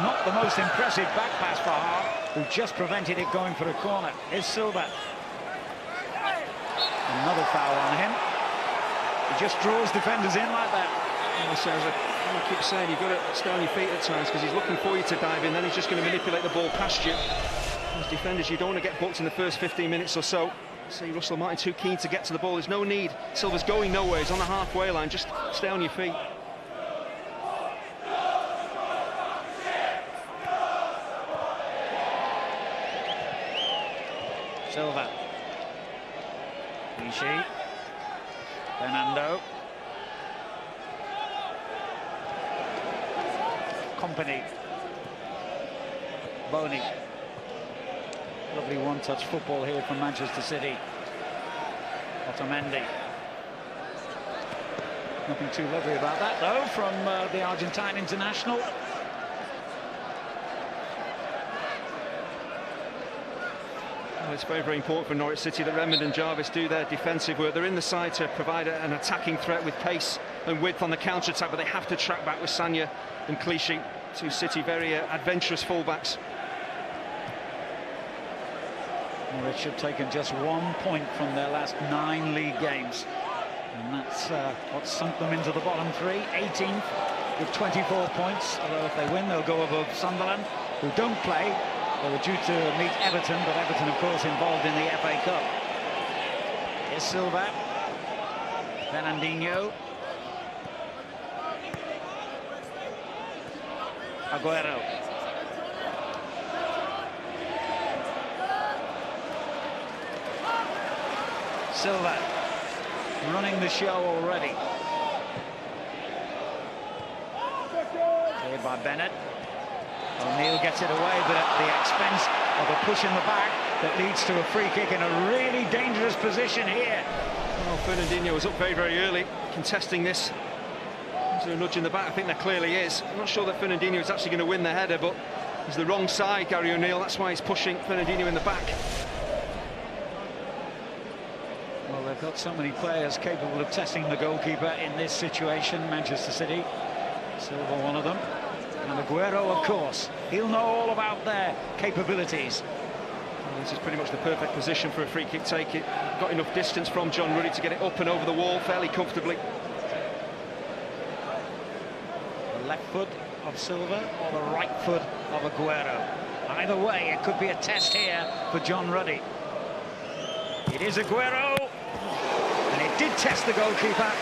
Not the most impressive back pass for Hart, who just prevented it going for a corner. Here's Silva. Another foul on him. He just draws defenders in like that. I keep saying you've got to stay on your feet at times, because he's looking for you to dive in, then he's just going to manipulate the ball past you. As defenders, you don't want to get booked in the first 15 minutes or so. See Russell Martin too keen to get to the ball. There's no need. Silva's going nowhere. He's on the halfway line. Just stay on your feet. Silva. Clichy. Fernando. Company. Boney. Lovely one-touch football here from Manchester City. Otamendi. Nothing too lovely about that, though, from the Argentine international. Well, it's very, very important for Norwich City that Redmond and Jarvis do their defensive work. They're in the side to provide an attacking threat with pace and width on the counter-attack, but they have to track back with Sanya than Clichy. Two City very adventurous fullbacks. Norwich have taken just 1 point from their last 9 league games, and that's what sunk them into the bottom three. 18th with 24 points, although if they win they'll go above Sunderland, who don't play. They were due to meet Everton, but Everton of course involved in the FA Cup. Here's Silva, Fernandinho, Aguero. Silva running the show already. Cleared by Bennett. O'Neill gets it away, but at the expense of a push in the back that leads to a free kick in a really dangerous position here. Well, Fernandinho was up very, very early, contesting this. Is there a nudge in the back? I think there clearly is. I'm not sure that Fernandinho is actually going to win the header, but he's the wrong side, Gary O'Neill. That's why he's pushing Fernandinho in the back. Well, they've got so many players capable of testing the goalkeeper in this situation. Manchester City, Silva one of them. And Aguero, of course. He'll know all about their capabilities. Well, this is pretty much the perfect position for a free kick take. It got enough distance from John Ruddy to get it up and over the wall fairly comfortably. The left foot of Silva or the right foot of Aguero. Either way, it could be a test here for John Ruddy. It is Aguero, and it did test the goalkeeper.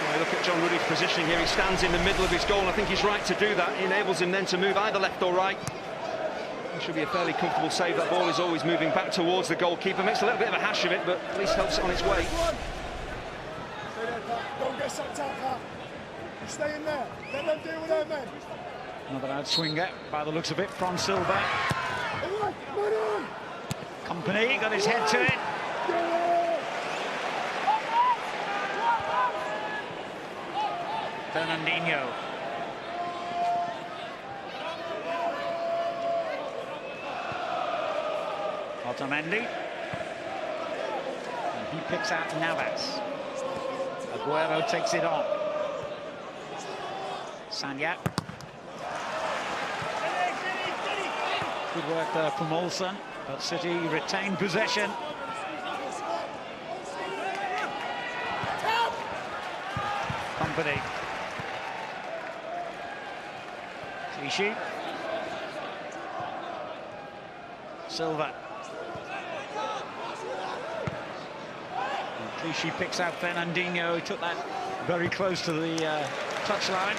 Well, look at John Ruddy's positioning here. He stands in the middle of his goal, and I think he's right to do that. It enables him then to move either left or right. It should be a fairly comfortable save. That ball is always moving back towards the goalkeeper. Makes a little bit of a hash of it, but at least helps it on its way. Don't get sucked out, Pat. You stay in there. Let them deal with their men. Another outswinger by the looks of it from Silva. Company got his head to it. Fernandinho. Otamendi. And he picks out Navas. Aguero takes it on. Sanya. Good work there from Olsen, but City retained possession. Company. Clichy. Silva. And Clichy picks out Fernandinho. He took that very close to the touchline.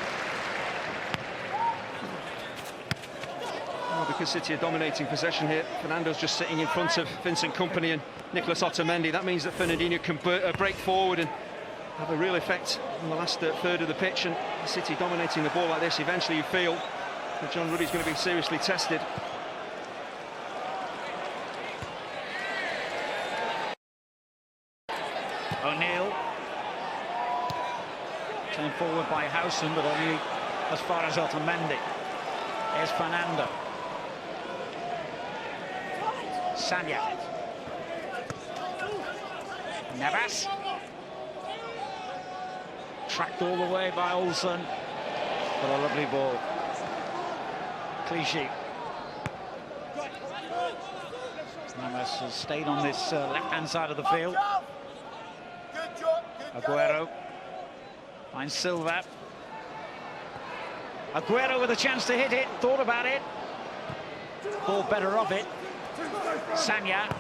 Well, because City are dominating possession here, Fernando's just sitting in front of Vincent Kompany and Nicolas Otamendi. That means that Fernandinho can break forward and have a real effect on the last third of the pitch. And City dominating the ball like this, eventually you feel that John Ruddy's going to be seriously tested. O'Neill. Turned forward by Howson, but only as far as Otamendi. Here's Fernando. Sanya. Navas. Tracked all the way by Olsen. But a lovely ball. Clichy. Navas has stayed on this left-hand side of the field. Aguero finds Silva. Aguero with a chance to hit it, thought about it. Ball better of it. Sanya.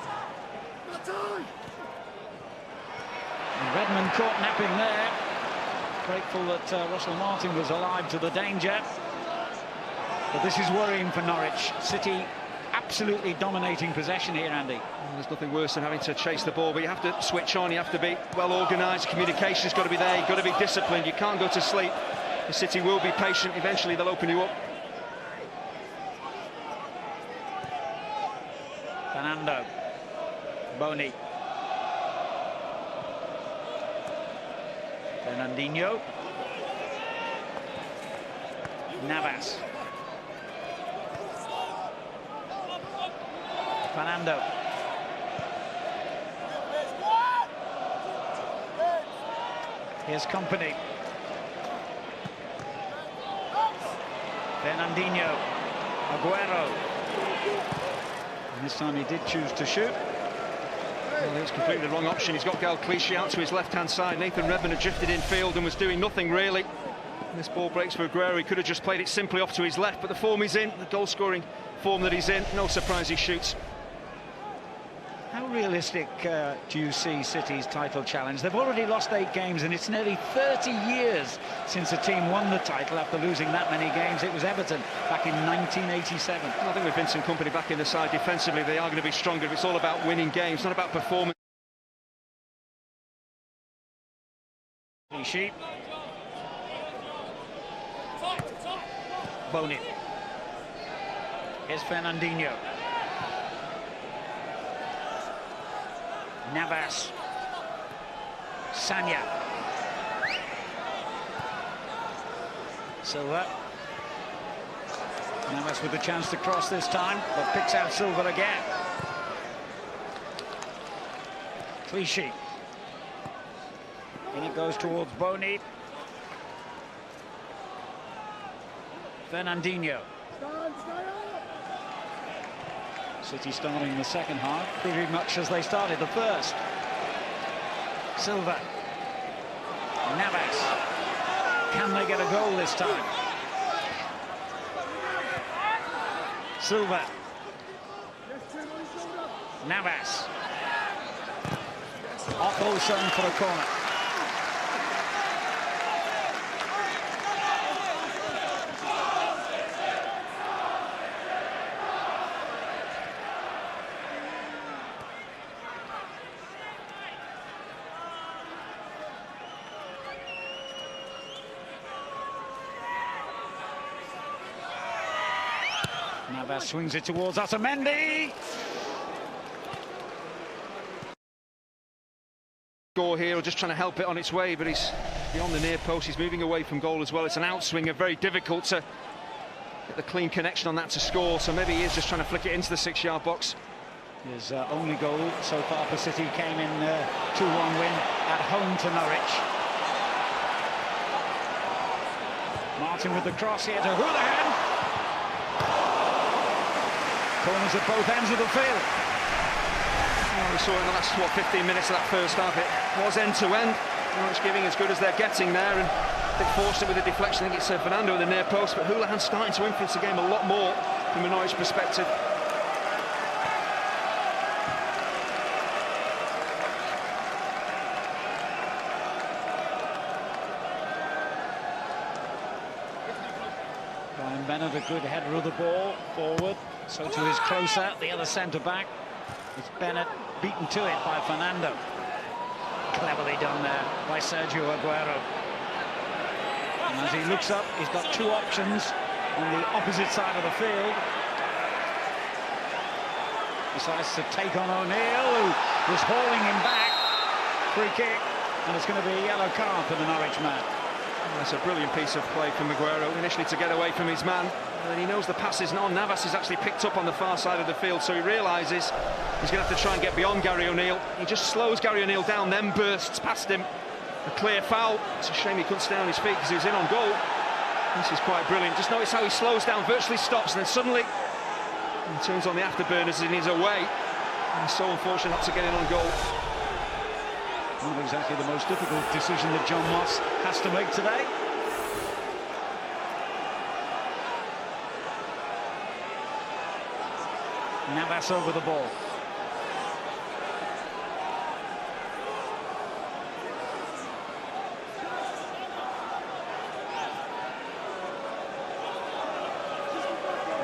And Redmond caught napping there. Grateful that Russell Martin was alive to the danger. But this is worrying for Norwich. City absolutely dominating possession here, Andy. Well, there's nothing worse than having to chase the ball, but you have to switch on, you have to be well organised, communication's got to be there, you've got to be disciplined, you can't go to sleep. The City will be patient, eventually they'll open you up. Fernando. Boni. Fernandinho. Navas. Fernando. Here's Company. Fernandinho, Aguero. And this time he did choose to shoot. Well, it's completely the wrong option. He's got Gal Clichy out to his left-hand side. Nathan Redmond had drifted in field and was doing nothing really. And this ball breaks for Aguero. He could have just played it simply off to his left, but the form he's in, the goal-scoring form that he's in, no surprise he shoots. How realistic do you see City's title challenge? They've already lost 8 games, and it's nearly 30 years since a team won the title after losing that many games. It was Everton back in 1987. I think with Vincent Kompany back in the side defensively, they are going to be stronger. It's all about winning games, not about performance. Sheep. Boni. Here's Fernandinho. Navas. Sanya. Silva. Navas with the chance to cross this time, but picks out Silva again. Clichy. And it goes towards Boni. Fernandinho. City starting the second half pretty much as they started the first. Silva. Navas. Can they get a goal this time? Silva. Navas. Off Olsen for a corner. Navas swings it towards Otamendi. Score here, or just trying to help it on its way, but he's beyond the near post. He's moving away from goal as well. It's an outswinger, very difficult to get the clean connection on that to score. So maybe he is just trying to flick it into the 6-yard box. His only goal so far for City came in 2-1 win at home to Norwich. Martin with the cross here to Houlihan. Corners at both ends of the field. Well, we saw in the last 15 minutes of that first half, it was end-to-end. Norwich giving as good as they're getting there, and they forced it with a deflection. I think it's Fernando in the near post, but Houlihan's starting to influence the game a lot more from a Norwich perspective. Brian Bennett, a good header of the ball forward. So to his closer, the other centre-back. It's Bennett beaten to it by Fernando. Cleverly done there by Sergio Aguero. And as he looks up, he's got 2 options on the opposite side of the field. Decides to take on O'Neill, who was hauling him back. Free kick, and it's going to be a yellow card for the Norwich man. That's a brilliant piece of play from Aguero, initially to get away from his man. And then he knows the pass isn't on. Navas is actually picked up on the far side of the field, so he realises he's going to have to try and get beyond Gary O'Neill. He just slows Gary O'Neill down, then bursts past him. A clear foul. It's a shame he couldn't stay on his feet because he was in on goal. This is quite brilliant. Just notice how he slows down, virtually stops, and then suddenly he turns on the afterburners and he's away. And he's so unfortunate not to get in on goal. Not exactly the most difficult decision that John Moss has to make today. Navas over the ball.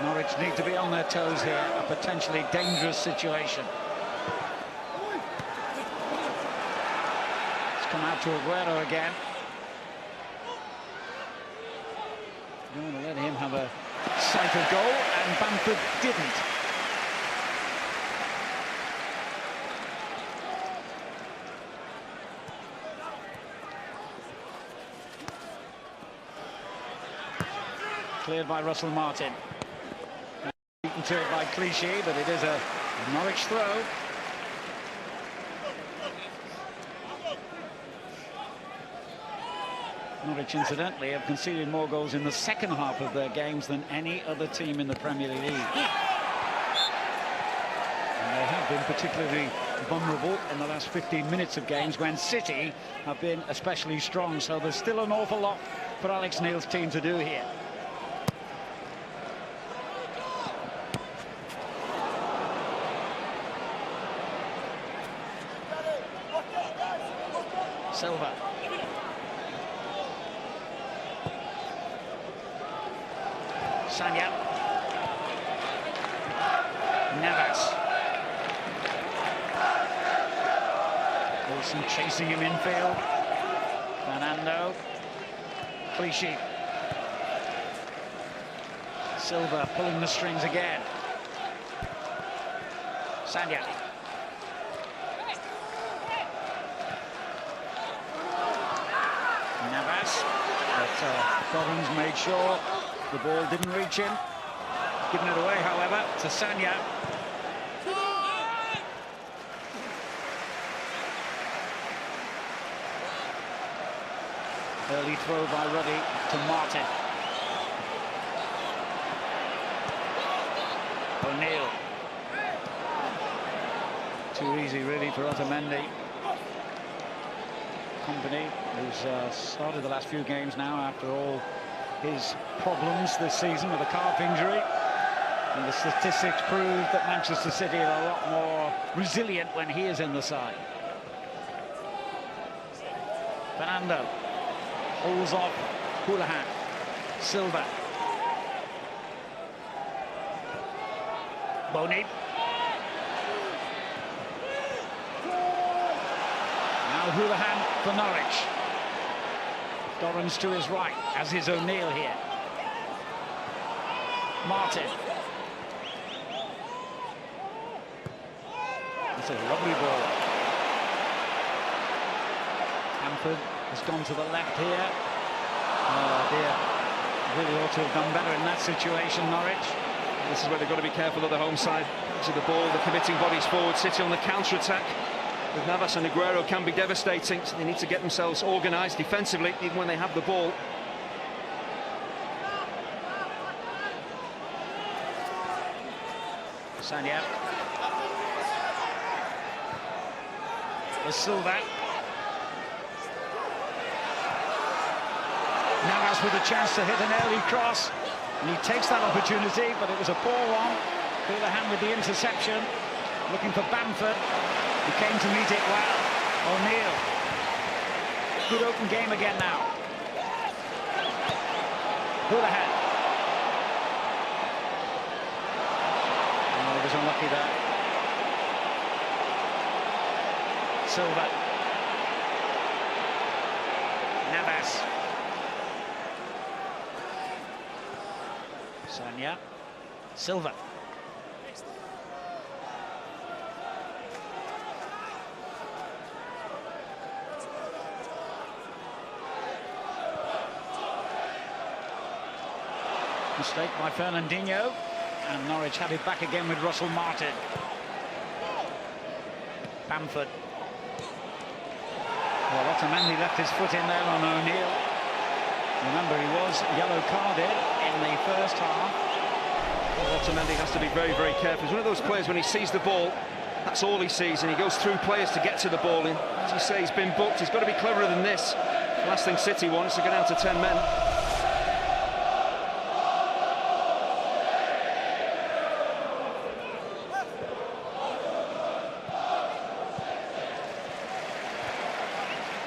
Norwich need to be on their toes here, a potentially dangerous situation. Come out to Aguero again. You don't want to let him have a sight of goal, and Bamford didn't. Cleared by Russell Martin. Beaten to it by Clichy, but it is a Norwich throw. Norwich, incidentally, have conceded more goals in the second half of their games than any other team in the Premier League. And they have been particularly vulnerable in the last 15 minutes of games when City have been especially strong. So there's still an awful lot for Alex Neil's team to do here. Silva. Sanya. Navas. Wilson chasing him infield. Fernando. Clichy. Silva pulling the strings again. Sanya. Navas. But Dobbins made sure the ball didn't reach him. Given it away, however, to Sanya. Early throw by Ruddy to Martin. O'Neill. Too easy, really, for Otamendi. Company, who's started the last few games now after all his problems this season with a calf injury. And the statistics prove that Manchester City are a lot more resilient when he is in the side. Fernando holds off Houlihan. Silva. Boni. Now Houlihan for Norwich. Dorrans to his right, as is O'Neill here. Martin. It's a lovely ball. Bamford has gone to the left here. Oh dear. Really ought to have done better in that situation, Norwich. This is where they've got to be careful of the home side. To the ball, the committing bodies forward. City on the counter-attack with Navas and Aguero can be devastating, so they need to get themselves organised defensively even when they have the ball. Sanya. There's Silva. Navas with a chance to hit an early cross, and he takes that opportunity, but it was a poor one. Houlihan with the interception, looking for Bamford. He came to meet it well. O'Neill. Good open game again now. Houlihan. Oh, he was unlucky there. Silva. Navas. Sanya. Silva. Mistake by Fernandinho, and Norwich had it back again with Russell Martin. Bamford. Well, Otamendi left his foot in there on O'Neill. Remember, he was yellow carded in the first half. Well, Otamendi has to be very, very careful. He's one of those players, when he sees the ball, that's all he sees, and he goes through players to get to the ball. And as you say, he's been booked. He's got to be cleverer than this. The last thing City wants is to go down to 10 men.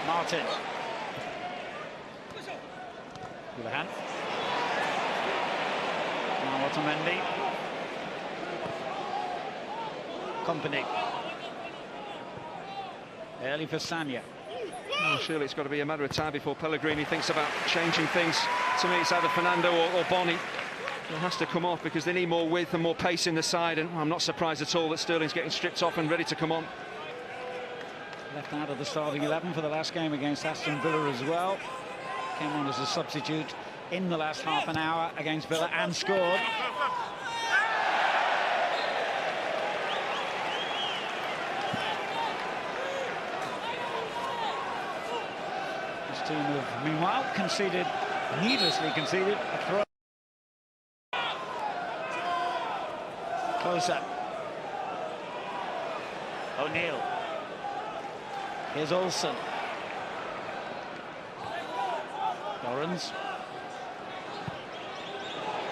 Martin. Houlihan. Now Otamendi. Company. Early for Sanya. Oh, surely it's got to be a matter of time before Pellegrini thinks about changing things. To me, it's either Fernando or Boni. It has to come off because they need more width and more pace in the side, and I'm not surprised at all that Sterling's getting stripped off and ready to come on. Left out of the starting 11 for the last game against Aston Villa as well. Came on as a substitute in the last half an hour against Villa and scored. team have, meanwhile, needlessly conceded a throw. Close up. O'Neill. Here's Olsen. Dorrans.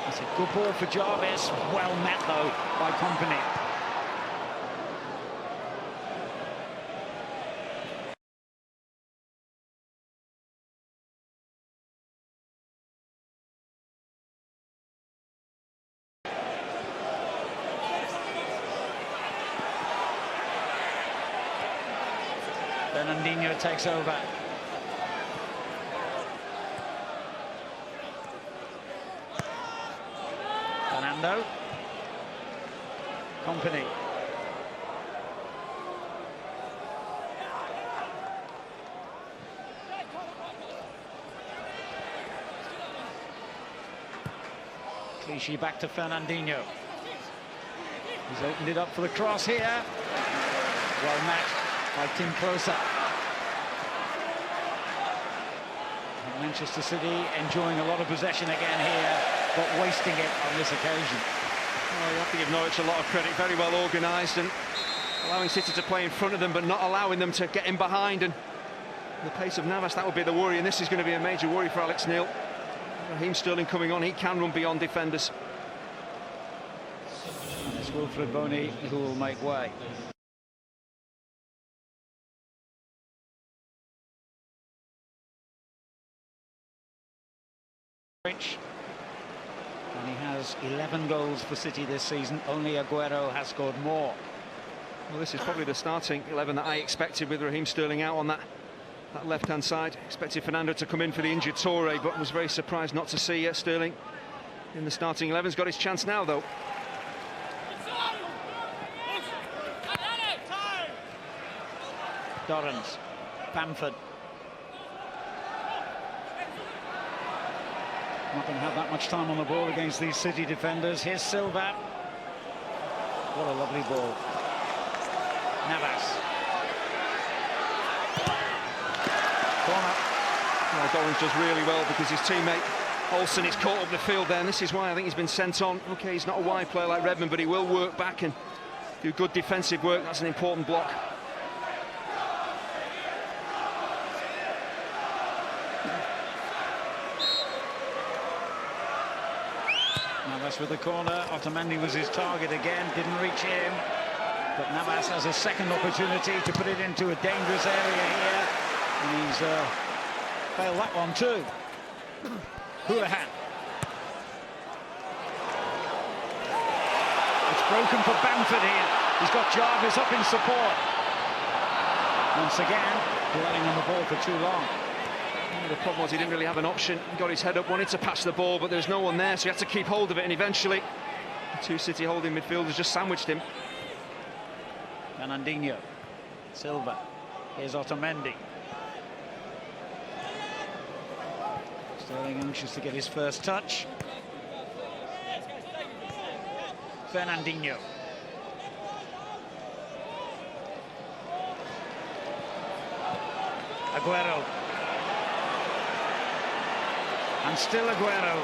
That's a good ball for Jarvis. Well met, though, by Company. Fernandinho takes over. Fernando. Company. Clichy back to Fernandinho. He's opened it up for the cross here. Well met by Tim Closer. Manchester City enjoying a lot of possession again here, but wasting it on this occasion. Well, you have to give Norwich a lot of credit. Very well organised and allowing City to play in front of them, but not allowing them to get in behind. And the pace of Navas, that would be the worry, and this is going to be a major worry for Alex Neil. Raheem Sterling coming on, he can run beyond defenders. And it's Wilfred Boney who will make way. And he has 11 goals for City this season. Only Aguero has scored more. Well, this is probably the starting 11 that I expected with Raheem Sterling out on that left-hand side. Expected Fernando to come in for the injured Toure, but was very surprised not to see Sterling in the starting 11. He's got his chance now, though. Dorrans, Bamford. Not going to have that much time on the ball against these City defenders. Here's Silva. What a lovely ball. Navas. Corner. Well, Dorrans does really well because his teammate Olsen is caught up the field there, and this is why I think he's been sent on. OK, he's not a wide player like Redmond, but he will work back and do good defensive work. That's an important block. Navas with the corner. Otamendi was his target again, didn't reach him. But Navas has a second opportunity to put it into a dangerous area here. And he's failed that one too. Houlihan. It's broken for Bamford here. He's got Jarvis up in support. Once again, dwelling on the ball for too long. The problem was he didn't really have an option. He got his head up, wanted to pass the ball, but there was no one there, so he had to keep hold of it, and eventually the two City holding midfielders just sandwiched him. Fernandinho. Silva. Here's Otamendi. Sterling anxious to get his first touch. Fernandinho. Aguero. And still Aguero.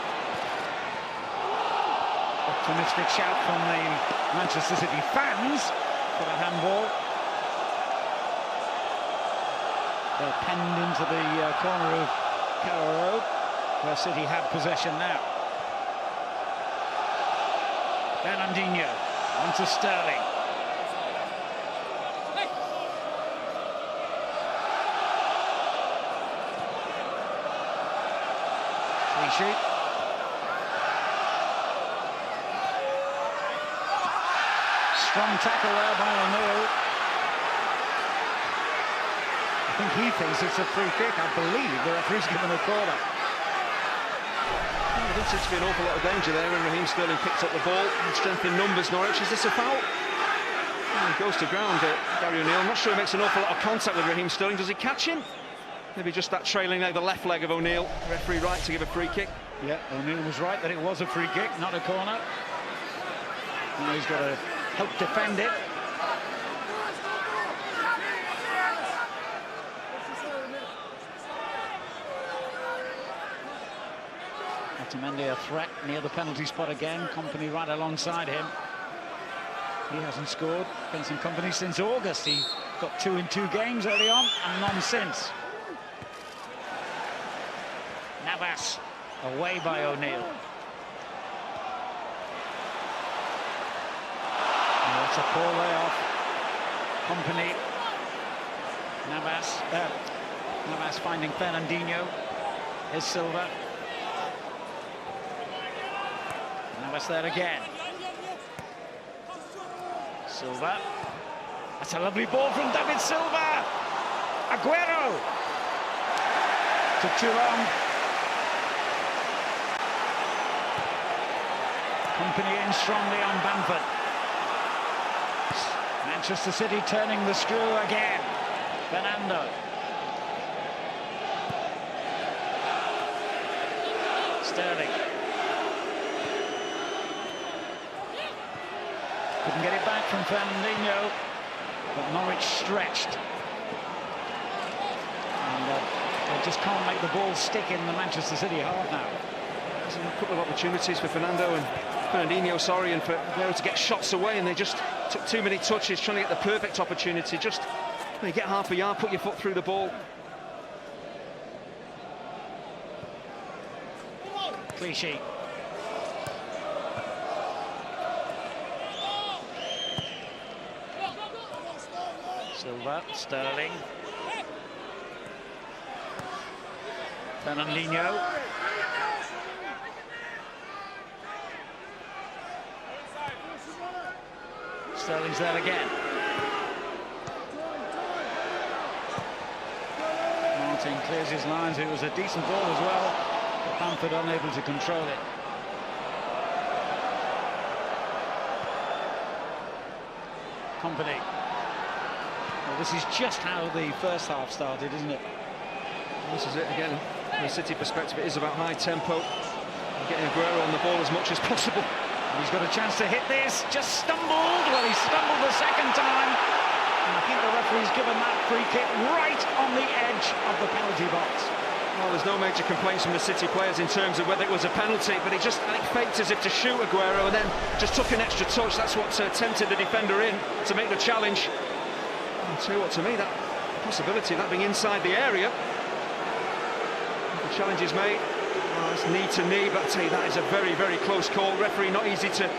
Optimistic shout from the Manchester City fans for the handball. They're penned into the corner of Carrow Road, where City have possession now. Fernandinho onto Sterling. Shoot. Strong tackle there by O'Neill. I think he thinks it's a free kick. I believe the referee's given a corner. There did seem to be an awful lot of danger there when Raheem Sterling picked up the ball. And strength in numbers, Norwich. Is this a foul? He goes to ground, Gary O'Neill. I'm not sure he makes an awful lot of contact with Raheem Sterling. Does he catch him? Maybe just that trailing leg, the left leg of O'Neill. Referee right to give a free kick. Yeah, O'Neill was right that it was a free kick, not a corner. Now he's got to help defend it. Otamendi a threat near the penalty spot again. Company right alongside him. He hasn't scored against Company since August. He got 2 in 2 games early on and none since. Navas away by O'Neill. That's a poor layoff. Company. Navas finding Fernandinho. Here's Silva. Navas there again. Silva. That's a lovely ball from David Silva. Aguero. Took too long. Company in strongly on Bamford. Manchester City turning the screw again. Fernando. Sterling. Couldn't get it back from Fernandinho, but Norwich stretched. And they just can't make the ball stick in the Manchester City half now. There's a couple of opportunities for Fernandinho, and for Aguero to get shots away, and they just took too many touches trying to get the perfect opportunity. Just you get half a yard, put your foot through the ball. Clichy. Silva, Sterling. Fernandinho. Sterling's there again. Martin clears his lines. It was a decent ball as well, but Bamford unable to control it. Company. Well, this is just how the first half started, isn't it? This is it again. From a City perspective, it is about high tempo, getting Aguero on the ball as much as possible. He's got a chance to hit this. Just stumbled. Well, he stumbled the second time. And I think the referee's given that free kick right on the edge of the penalty box. Well, there's no major complaints from the City players in terms of whether it was a penalty, but he just, I think, faked as if to shoot Aguero and then just took an extra touch. That's what tempted the defender in to make the challenge. I'll tell you what, to me, that possibility of that being inside the area. The challenge is made. Oh, it's knee to knee, but I tell you, that is a very, very close call. Referee not easy to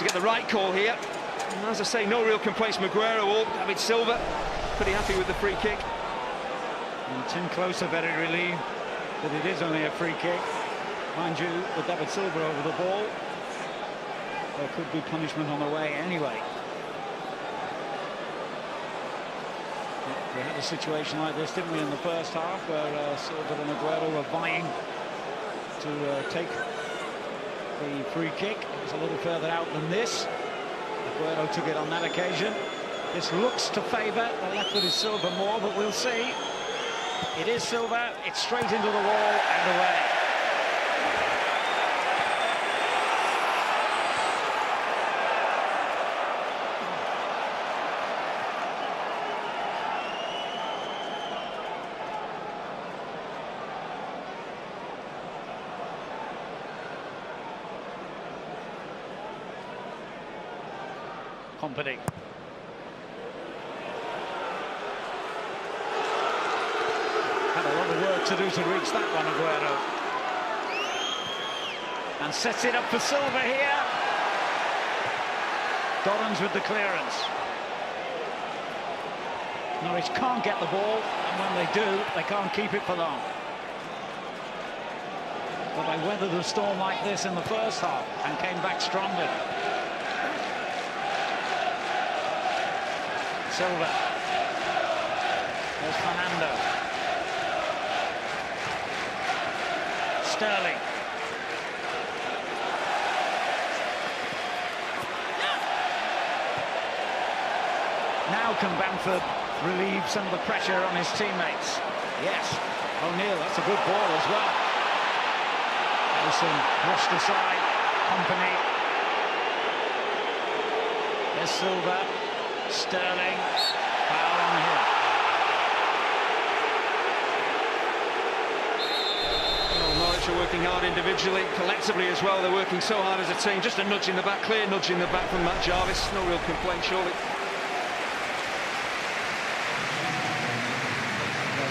get the right call here. And as I say, no real complaints from Aguero or David Silva. Pretty happy with the free kick. And Tim Close are very relieved that it is only a free kick. Mind you, with David Silva over the ball, there could be punishment on the way anyway. We had a situation like this, didn't we, in the first half, where Silva and Aguero were vying to take the free kick. It was a little further out than this. Aguero took it on that occasion. This looks to favour the left-footed Silva more, but we'll see. It is Silva. It's straight into the wall and away. Company. Had a lot of work to do to reach that one, Aguero. And sets it up for Silva here. Doran's with the clearance. Norwich can't get the ball, and when they do, they can't keep it for long. But they weathered a storm like this in the first half and came back strongly. Silva. There's Fernando. Sterling. Now can Bamford relieve some of the pressure on his teammates? Yes. O'Neill, that's a good ball as well. Wilson brushed aside. Company. There's Silva. Sterling, foul on him. Well, Norwich are working working hard individually, collectively as well. They're working so hard as a team. Just a nudge in the back, clear nudge in the back from Matt Jarvis. No real complaint, surely.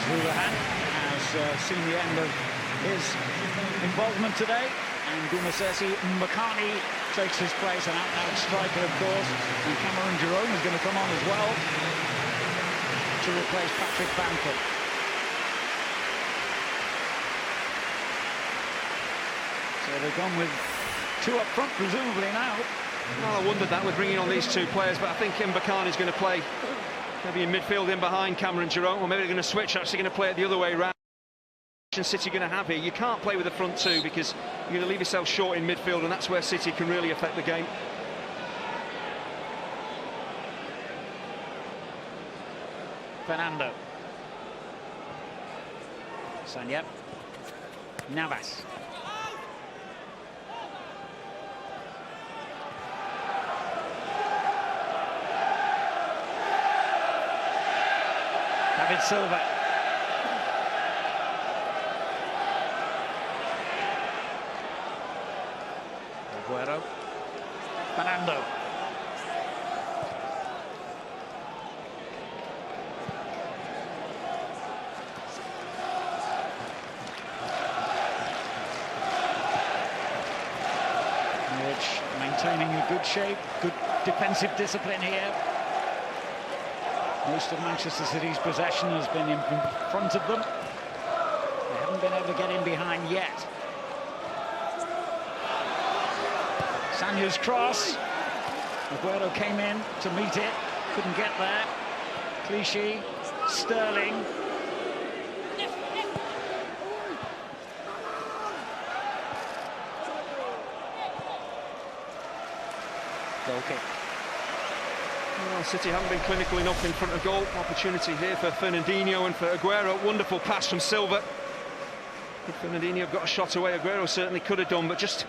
Houlihan has seen the end of his involvement today, and Gumasesi Mbakani takes his place, an out-and-out striker, of course, and Cameron Jerome is going to come on as well to replace Patrick Bamford. So they've gone with two up front, presumably now. Well, I wondered that with bringing on these two players, but I think Mbakani is going to play maybe in midfield in behind Cameron Jerome, or maybe they're going to switch, actually going to play it the other way round. City going to have here. You can't play with the front two because you're going to leave yourself short in midfield, and that's where City can really affect the game. Fernando. Sanya. Navas. David Silva. Aguero. Fernando. Norwich maintaining a good shape, good defensive discipline here. Most of Manchester City's possession has been in front of them. They haven't been able to get in behind yet. Sanya's cross. Aguero came in to meet it, couldn't get there. Clichy, Sterling. Goal kick. Well, City haven't been clinical enough in front of goal. Opportunity here for Fernandinho and for Aguero. Wonderful pass from Silva. If Fernandinho got a shot away, Aguero certainly could have done, but just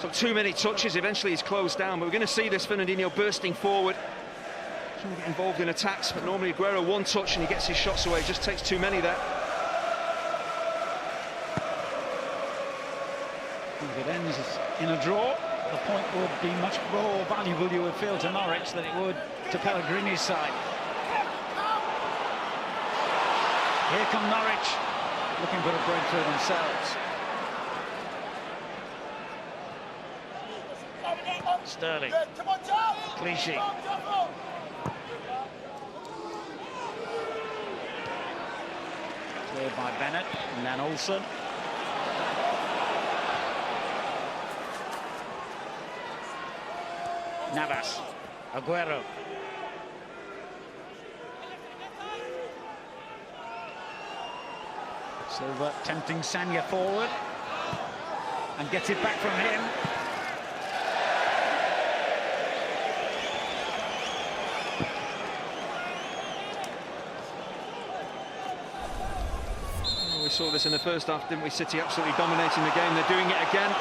took too many touches. Eventually he's closed down, but we're going to see this Fernandinho bursting forward, trying to get involved in attacks, but normally Aguero one touch and he gets his shots away. Just takes too many there. If it ends in a draw, the point would be much more valuable, you would feel, to Norwich than it would to Pellegrini's side. Here come Norwich, looking for a breakthrough themselves. Sterling. Clichy. Cleared by Bennett, and then Olsen. Navas. Aguero. Silva tempting Sanya forward and gets it back from him. We saw this in the first half, didn't we? City absolutely dominating the game. They're doing it again.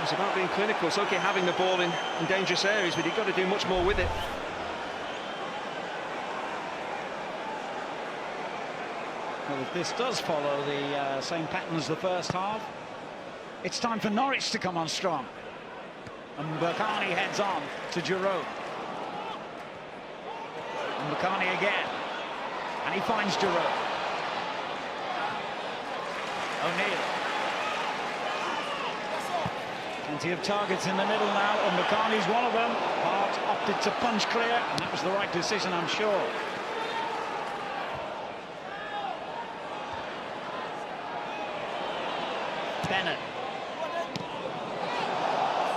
It's about being clinical. It's okay having the ball in dangerous areas, but you've got to do much more with it. Well, if this does follow the same pattern as the first half, it's time for Norwich to come on strong. And Mbakani heads on to Jerome. Mbakani again. And he finds Jerome. O'Neill. Plenty of targets in the middle now, and Mbakani's one of them. Hart opted to punch clear, and that was the right decision, I'm sure. Bennett.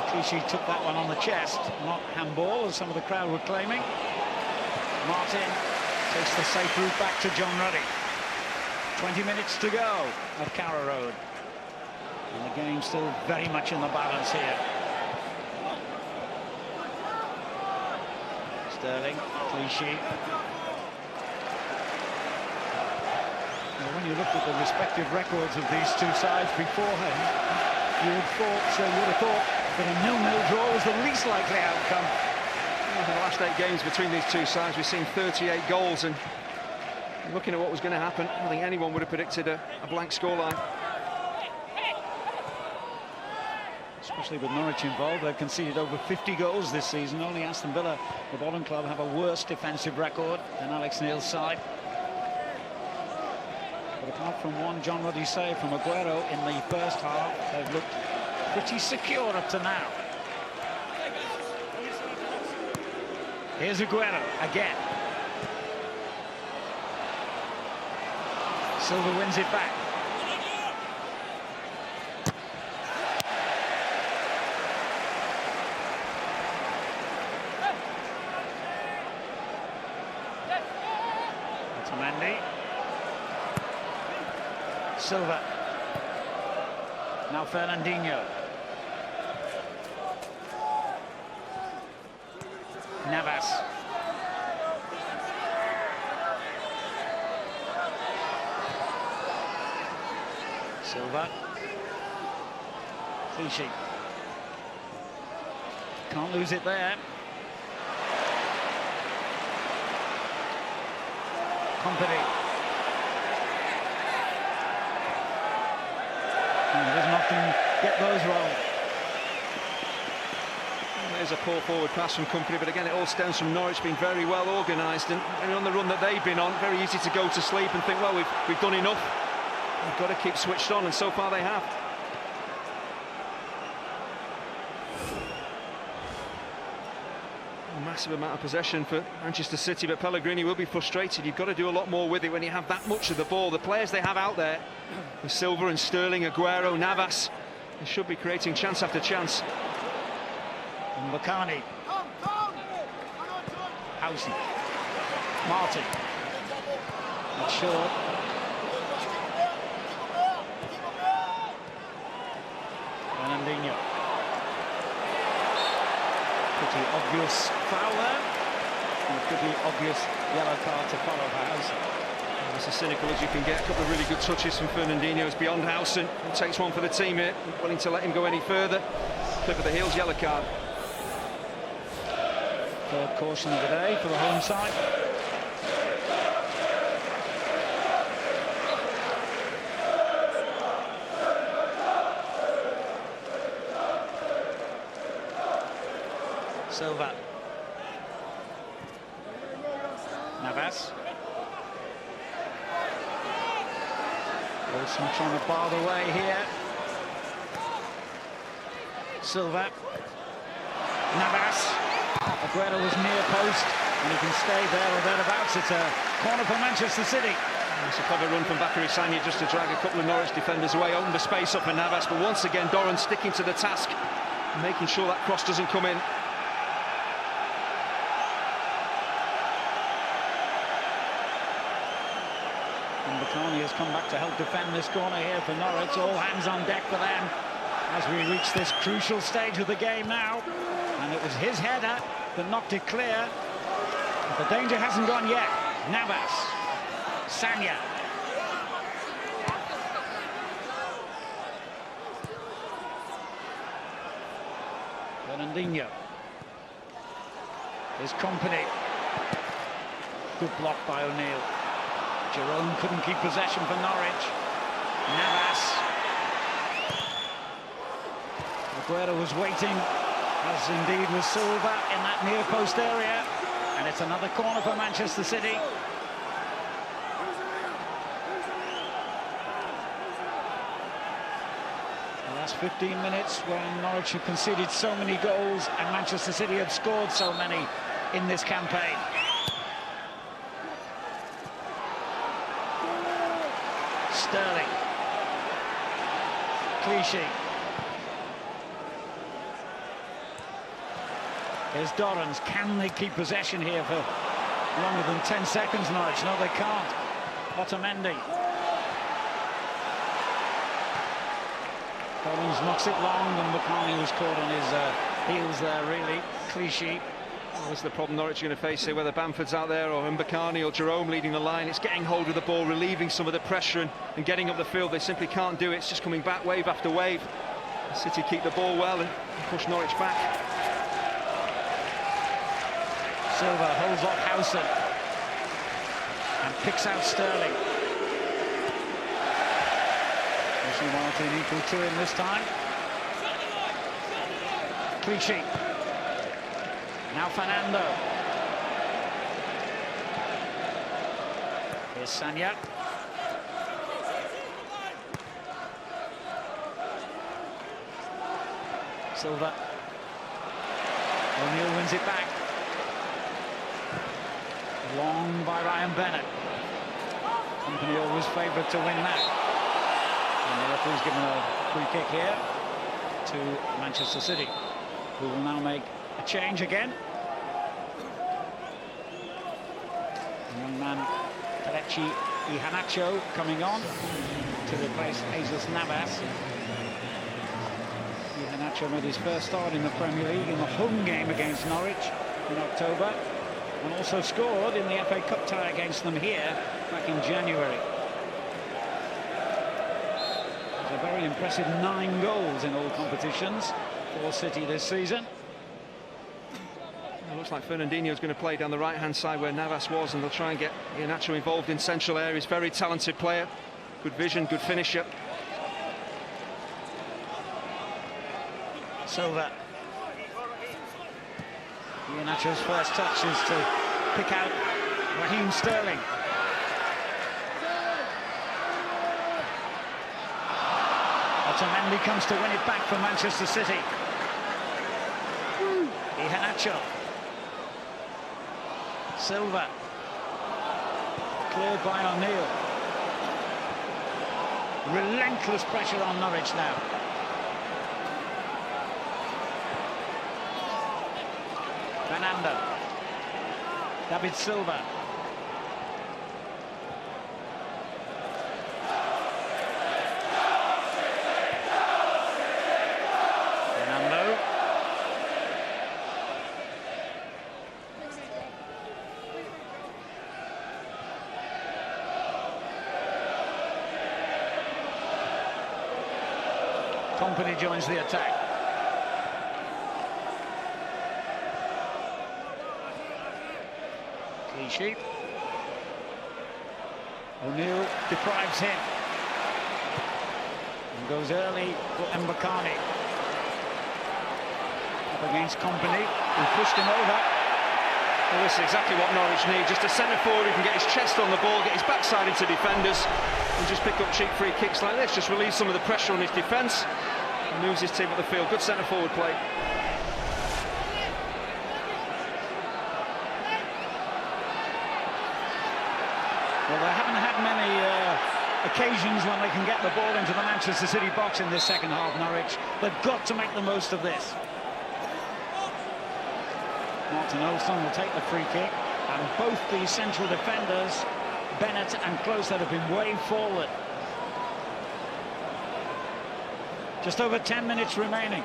Clichy took that one on the chest, not handball, as some of the crowd were claiming. Martin takes the safe route back to John Ruddy. 20 minutes to go at Carrow Road. And the game's still very much in the balance here. Sterling, Clichy. Well, when you looked at the respective records of these two sides beforehand, you would have thought that a 0-0 draw was the least likely outcome. Well, in the last 8 games between these two sides, we've seen 38 goals, and looking at what was going to happen, I don't think anyone would have predicted a blank scoreline. especially with Norwich involved. They've conceded over 50 goals this season. Only Aston Villa, the bottom club, have a worse defensive record than Alex Neil's side. But apart from one John Ruddy save from Aguero in the first half, they've looked pretty secure up to now. Here's Aguero again. Silva wins it back. Otamendi. Silva. Now Fernandinho. Navas. Silva. Clichy. Can't lose it there. Company. Doesn't often get those wrong. There's a poor forward pass from Company, but again it all stems from Norwich being very well organised and on the run that they've been on. Very easy to go to sleep and think, well, we've done enough. We've got to keep switched on, and so far they have. A massive amount of possession for Manchester City, but Pellegrini will be frustrated. You've got to do a lot more with it when you have that much of the ball. The players they have out there, with Silva and Sterling, Aguero, Navas, they should be creating chance after chance. Mbakani. Housen. Martin. Not sure. Fernandinho. Pretty obvious foul there. And a pretty obvious yellow card to follow for Housen. That's as cynical as you can get. A couple of really good touches from Fernandinho. It's beyond Housen. He takes one for the team here. Not willing to let him go any further. Clip of the heels, yellow card. Third caution of the day for the home side. Silva. Navas. Wilson trying to bar the way here. Silva. Navas. Aguero was near post, and he can stay there or thereabouts. It's a corner for Manchester City. It's a clever run from Bakary Sagna just to drag a couple of Norwich defenders away, open the space up for Navas, but once again Doran sticking to the task, making sure that cross doesn't come in. And Mbakani has come back to help defend this corner here for Norwich. All hands on deck for them as we reach this crucial stage of the game now. And it was his header that knocked it clear. But the danger hasn't gone yet. Navas. Sagna. Fernandinho. His Company. Good block by O'Neill. Jerome couldn't keep possession for Norwich. Navas. Aguero was waiting, as indeed was Silva, in that near post area, and it's another corner for Manchester City. The last 15 minutes when Norwich have conceded so many goals and Manchester City have scored so many in this campaign. Sterling. Clichy. Here's Dorrans. Can they keep possession here for longer than 10 seconds, Norwich? No, they can't. Otamendi. Dorrans knocks it long, and Mbakani was caught on his heels there, really. Clichy. Well, this is the problem Norwich are going to face here, whether Bamford's out there or Mbakani or Jerome leading the line. It's getting hold of the ball, relieving some of the pressure and getting up the field. They simply can't do it. It's just coming back wave after wave. City keep the ball well and push Norwich back. Silva holds off Housen and picks out Sterling. Martin equal to him this time. Clichy. Now Fernando. Here's Sagnac. Silva. O'Neill wins it back. Long by Ryan Bennett. Company always favoured to win that. And the referee's given a free kick here to Manchester City, who will now make a change again. The young man Kelechi Iheanacho coming on to replace Jesus Navas. Iheanacho made his first start in the Premier League in the home game against Norwich in October, and also scored in the FA Cup tie against them here back in January. A very impressive 9 goals in all competitions for City this season. It looks like Fernandinho's going to play down the right-hand side where Navas was, and they'll try and get Iheanacho involved in central areas. Very talented player, good vision, good finisher. Silva. Iheanacho's first touch is to pick out Raheem Sterling. Otamendi comes to win it back for Manchester City. Iheanacho. Silva. Cleared by O'Neill. Relentless pressure on Norwich now. Fernando. David Silva. Fernando. Company joins the attack. Clichy. O'Neill deprives him. And goes early for Mbakani. Up against Company, who pushed him over. Well, this is exactly what Norwich need. Just a centre forward who can get his chest on the ball, get his backside into defenders, and just pick up cheap free kicks like this. Just relieve some of the pressure on his defence and moves his team up the field. Good centre forward play. Well, they haven't had many occasions when they can get the ball into the Manchester City box in this second half, Norwich. They've got to make the most of this. Martin Olsson will take the free kick, and both the central defenders, Bennett and Klose, have been way forward. Just over 10 minutes remaining.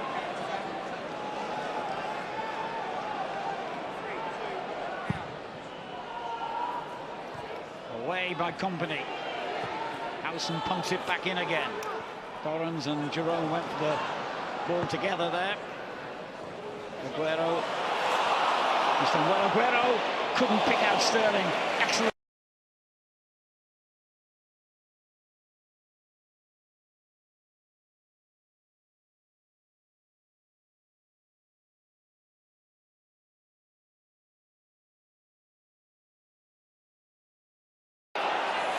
Away by Company. Howson pumps it back in again. Torrens and Jerome went for the ball together there. Aguero. Well, Aguero couldn't pick out Sterling. Excellent.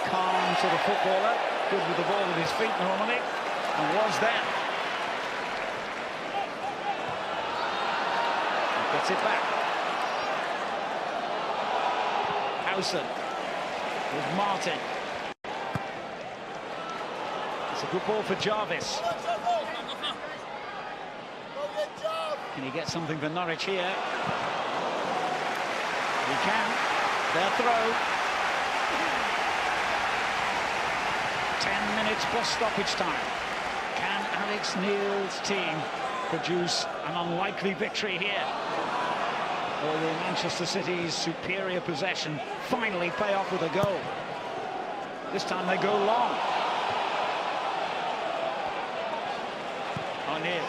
Calm sort of footballer, good with the ball at his feet normally, and was then. He gets it back. Howson with Martin. It's a good ball for Jarvis. Can he get something for Norwich here? He can. Their throw. 10 minutes plus stoppage time. Can Alex Neil's team produce an unlikely victory here? Or will Manchester City's superior possession finally pay off with a goal? This time they go long. O'Neill.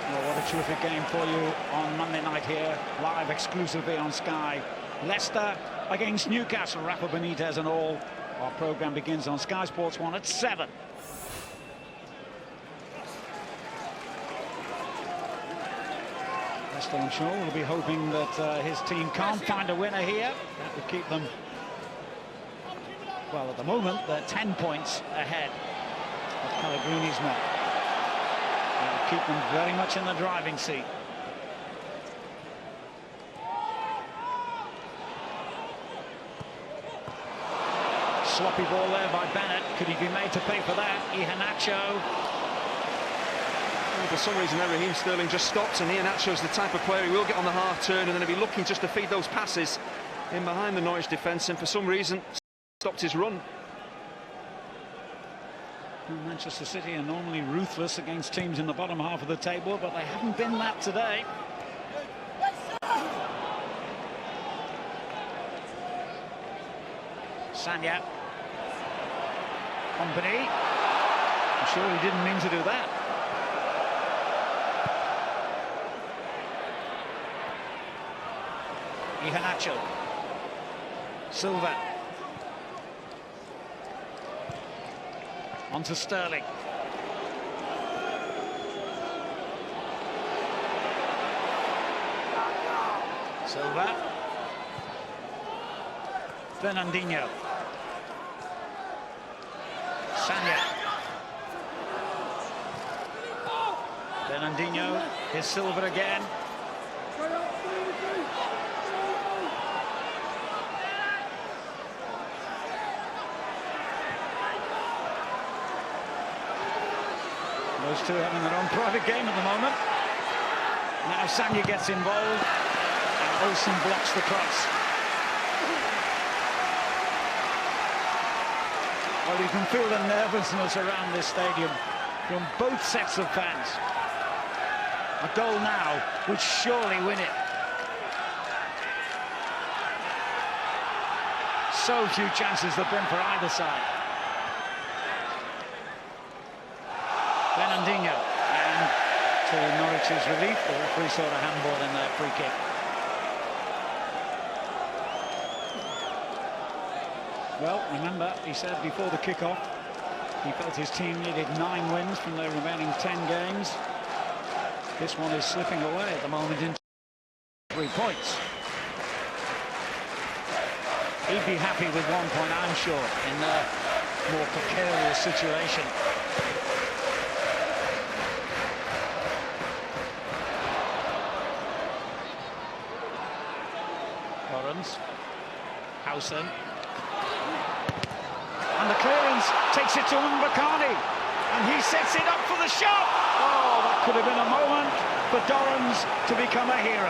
Well, what a terrific game for you on Monday night here, live exclusively on Sky. Leicester against Newcastle, Rafa Benitez and all. Our programme begins on Sky Sports 1 at 7. Leicester, I'm sure, will be hoping that his team can't find a winner here. That would keep them, well, at the moment, they're 10 points ahead of Pellegrini's men. That would keep them very much in the driving seat. Sloppy ball there by Bennett. Could he be made to pay for that? Iheanacho. For some reason, Raheem Sterling just stops, and Iheanacho's the type of player who will get on the half turn and then he'll be looking just to feed those passes in behind the Norwich defence, and for some reason stopped his run. Well, Manchester City are normally ruthless against teams in the bottom half of the table, but they haven't been that today. Sanya. Company. I'm sure he didn't mean to do that. Iheanacho. Silva. On to Sterling. Silva. Fernandinho. Sanya. Fernandinho. Here's Silva again. Those two having their own private game at the moment. Now Sanya gets involved and Olsen blocks the cross. Well, you can feel the nervousness around this stadium from both sets of fans. A goal now would surely win it. So few chances there have been for either side. Fernandinho, and to Norwich's relief, the referee saw a handball in their free kick. Well, remember, he said before the kick-off, he felt his team needed 9 wins from their remaining 10 games. This one is slipping away at the moment in 3 points. He'd be happy with 1 point, I'm sure, in a more precarious situation. Hausen. And the clearance takes it to Mbakani. And he sets it up for the shot. Oh, that could have been a moment for Dorrans to become a hero.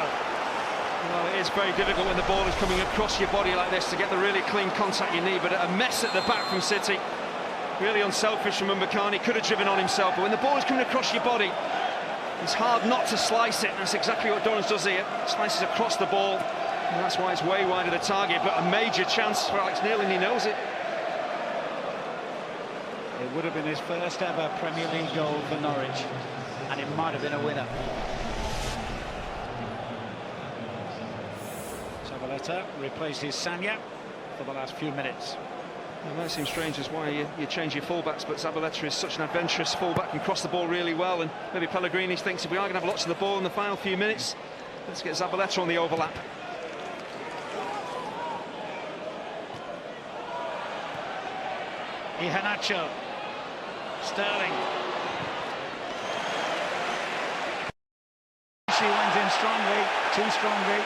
Well, it is very difficult when the ball is coming across your body like this to get the really clean contact you need, but a mess at the back from City. Really unselfish from Mbakani, could have driven on himself, but when the ball is coming across your body, it's hard not to slice it. That's exactly what Dorrans does here. Slices across the ball. And that's why it's way wide of the target, but a major chance for Alex Neil, and he knows it. It would have been his first ever Premier League goal for Norwich, and it might have been a winner. Zabaleta replaces Sanya for the last few minutes. It might seem strange as why you change your fullbacks, but Zabaleta is such an adventurous fullback, can cross the ball really well, and maybe Pellegrini thinks if we are going to have lots of the ball in the final few minutes, let's get Zabaleta on the overlap. Iheanacho. Sterling. She went in strongly, too strongly.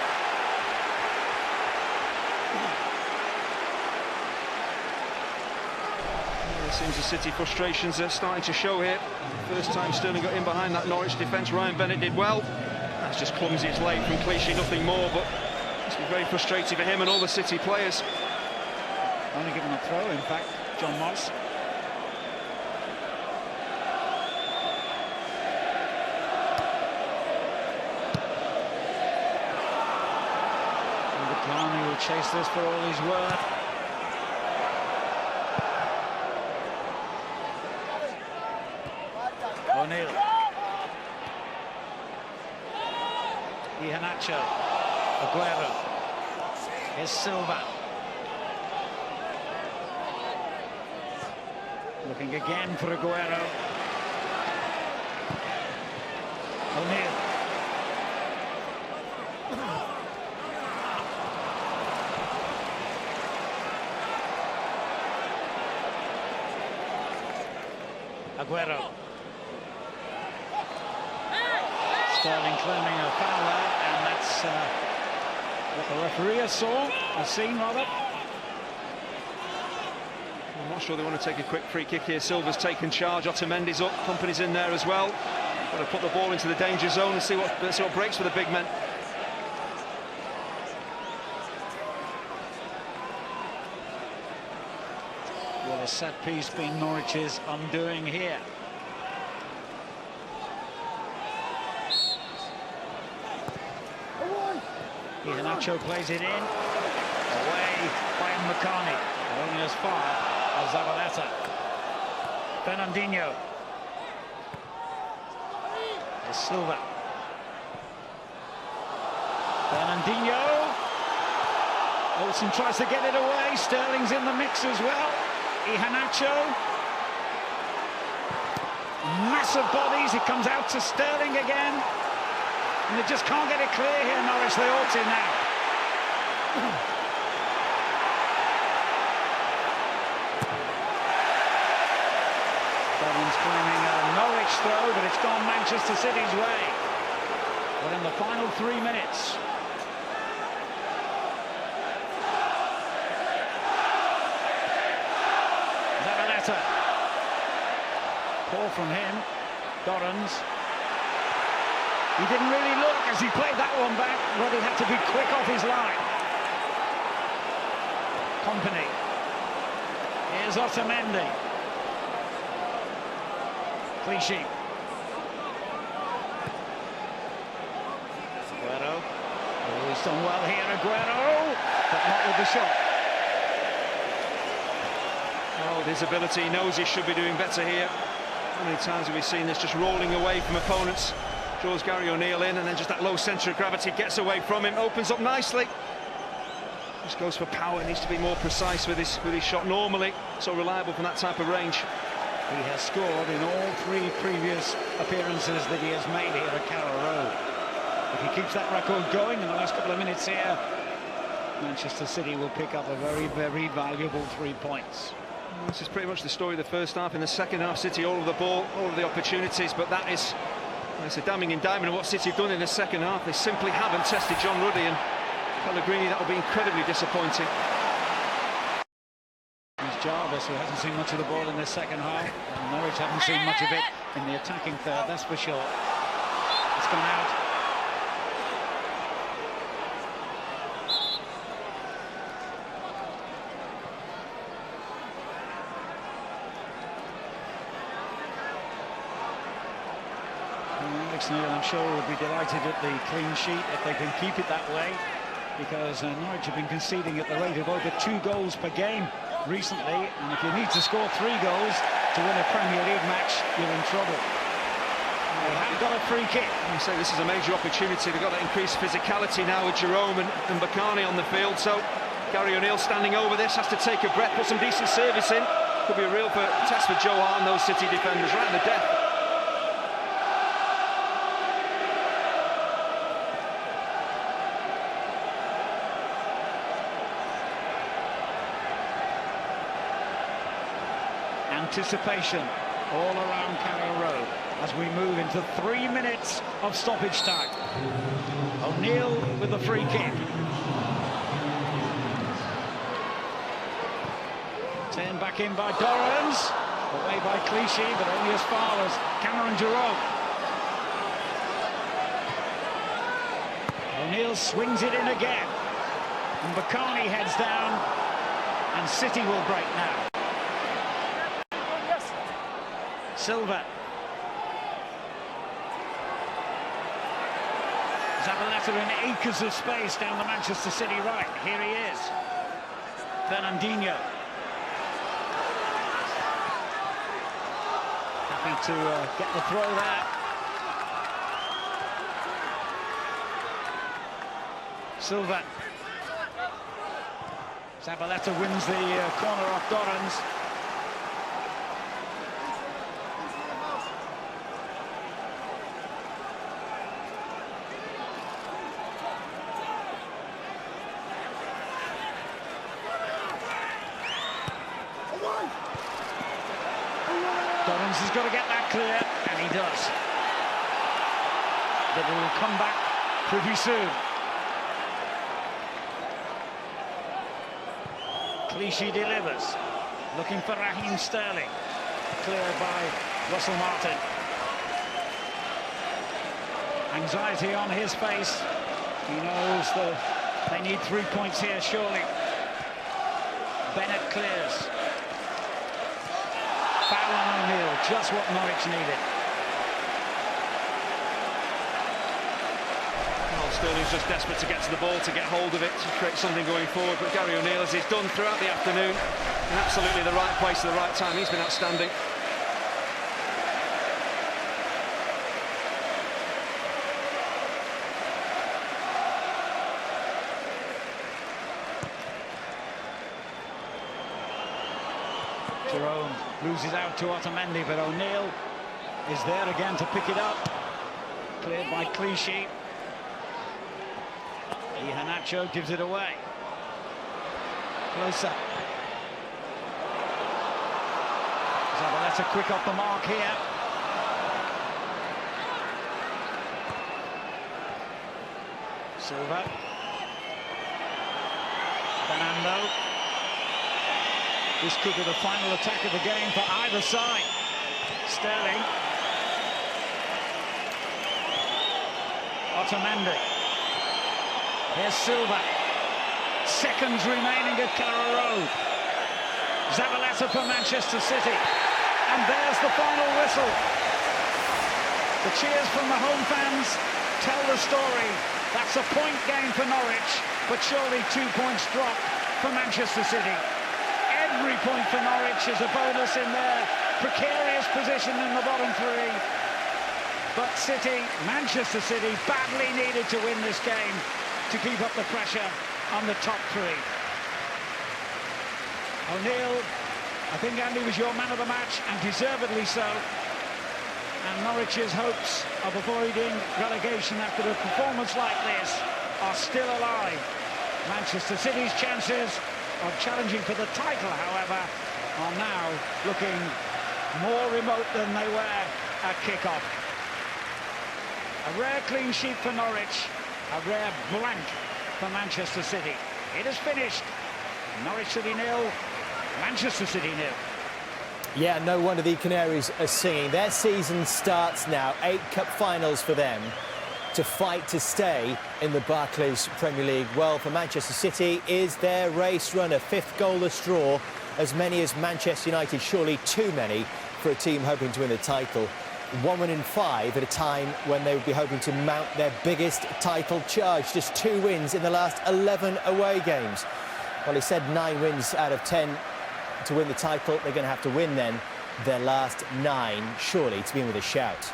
It seems the City frustrations are starting to show here. First time Sterling got in behind that Norwich defence, Ryan Bennett did well. That's just clumsy, it's late from Clichy, nothing more, but it's been very frustrating for him and all the City players. Only given a throw, in fact, John Moss. Mbakani will chase this for all he's worth. O'Neill. Iheanacho. Aguero. Here's Silva. Looking again for Aguero. O'Neill. Aguero. Sterling claiming a foul there, and that's what the referee has seen rather. I'm not sure they want to take a quick free kick here. Silva's taken charge. Otamendi's up. Company's in there as well. Got to put the ball into the danger zone and see what breaks for the big men. Will a set piece be Norwich's undoing here? Iheanacho plays it in. Away by Makani. Only as far as Zabaleta. Fernandinho. There's Silva. Fernandinho. Olsen tries to get it away. Sterling's in the mix as well. Iheanacho. Massive bodies. It comes out to Sterling again. And they just can't get it clear here, Norwich. They ought to now. Sterling's claiming a Norwich throw, but it's gone Manchester City's way. But in the final 3 minutes. Zabaleta. Poor from him. Dorrans. He didn't really look as he played that one back, but he had to be quick off his line. Company. Here's Otamendi. Clichy. Aguero. Oh, he's done well here, Aguero, but not with the shot. Oh, his ability, he knows he should be doing better here. How many times have we seen this just rolling away from opponents? Draws Gary O'Neill in, and then just that low centre of gravity gets away from him, opens up nicely. Just goes for power, needs to be more precise with his shot. Normally so reliable from that type of range. He has scored in all 3 previous appearances that he has made here at Carrow Road. If he keeps that record going in the last couple of minutes here, Manchester City will pick up a very, very valuable 3 points. This is pretty much the story of the first half. In the second half, City all of the ball, all of the opportunities, but that is, it's a damning indictment of what City have done in the second half. They simply haven't tested John Ruddy, and Pellegrini, that will be incredibly disappointing. It's Jarvis, who hasn't seen much of the ball in this second half. And Norwich haven't seen much of it in the attacking third, that's for sure. It's gone out. Neil, I'm sure, will be delighted at the clean sheet if they can keep it that way, because Norwich have been conceding at the rate of over 2 goals per game recently, and if you need to score 3 goals to win a Premier League match, you're in trouble. They have got a free kick. You say this is a major opportunity. They've got that increased physicality now with Jerome and Bakani on the field, so Gary O'Neill standing over this has to take a breath, put some decent service in. Could be a real test for Joe Hart and those City defenders, right in the death. Anticipation all around Carrow Road as we move into 3 minutes of stoppage time. O'Neill with the free kick. Turned back in by Dorrans, away by Clichy, but only as far as Cameron Jerome. O'Neill swings it in again, and Bakani heads down, and City will break now. Silva. Zabaleta in acres of space down the Manchester City right. Here he is. Fernandinho. Happy to get the throw there. Silva. Zabaleta wins the corner off Dorrans. has got to get that clear, and he does. But it will come back pretty soon. Clichy delivers, looking for Raheem Sterling. Cleared by Russell Martin. Anxiety on his face. He knows that they need 3 points here, surely. Bennett clears. Foul on O'Neill, just what Norwich needed. Well, Sterling's just desperate to get to the ball, to get hold of it, to create something going forward. But Gary O'Neill, as he's done throughout the afternoon, in absolutely the right place at the right time. He's been outstanding. Jerome loses out to Otamendi, but O'Neill is there again to pick it up. Cleared by Clichy. Iheanacho gives it away. Closer. Zabaleta quick off the mark here. Silva. Fernando. This could be the final attack of the game for either side. Sterling. Otamendi. Here's Silva. Seconds remaining at Carrow Road. Zabaleta for Manchester City. And there's the final whistle. The cheers from the home fans tell the story. That's a point game for Norwich, but surely 2 points drop for Manchester City. Every point for Norwich is a bonus in their precarious position in the bottom three. But Manchester City, badly needed to win this game to keep up the pressure on the top three. O'Neill, I think, Andy, was your man of the match, and deservedly so. And Norwich's hopes of avoiding relegation after a performance like this are still alive. Manchester City's chances of challenging for the title, however, are now looking more remote than they were at kick-off. A rare clean sheet for Norwich, a rare blank for Manchester City. It is finished. Norwich City 0, Manchester City 0. Yeah, no wonder the Canaries are singing. Their season starts now. 8 cup finals for them to fight to stay in the Barclays Premier League. Well, for Manchester City, is their race run a 5th goalless draw? As many as Manchester United, surely too many for a team hoping to win the title. 1 win in 5 at a time when they would be hoping to mount their biggest title charge. Just 2 wins in the last 11 away games. Well, he said 9 wins out of 10 to win the title. They're going to have to win then their last 9, surely, to be in with a shout.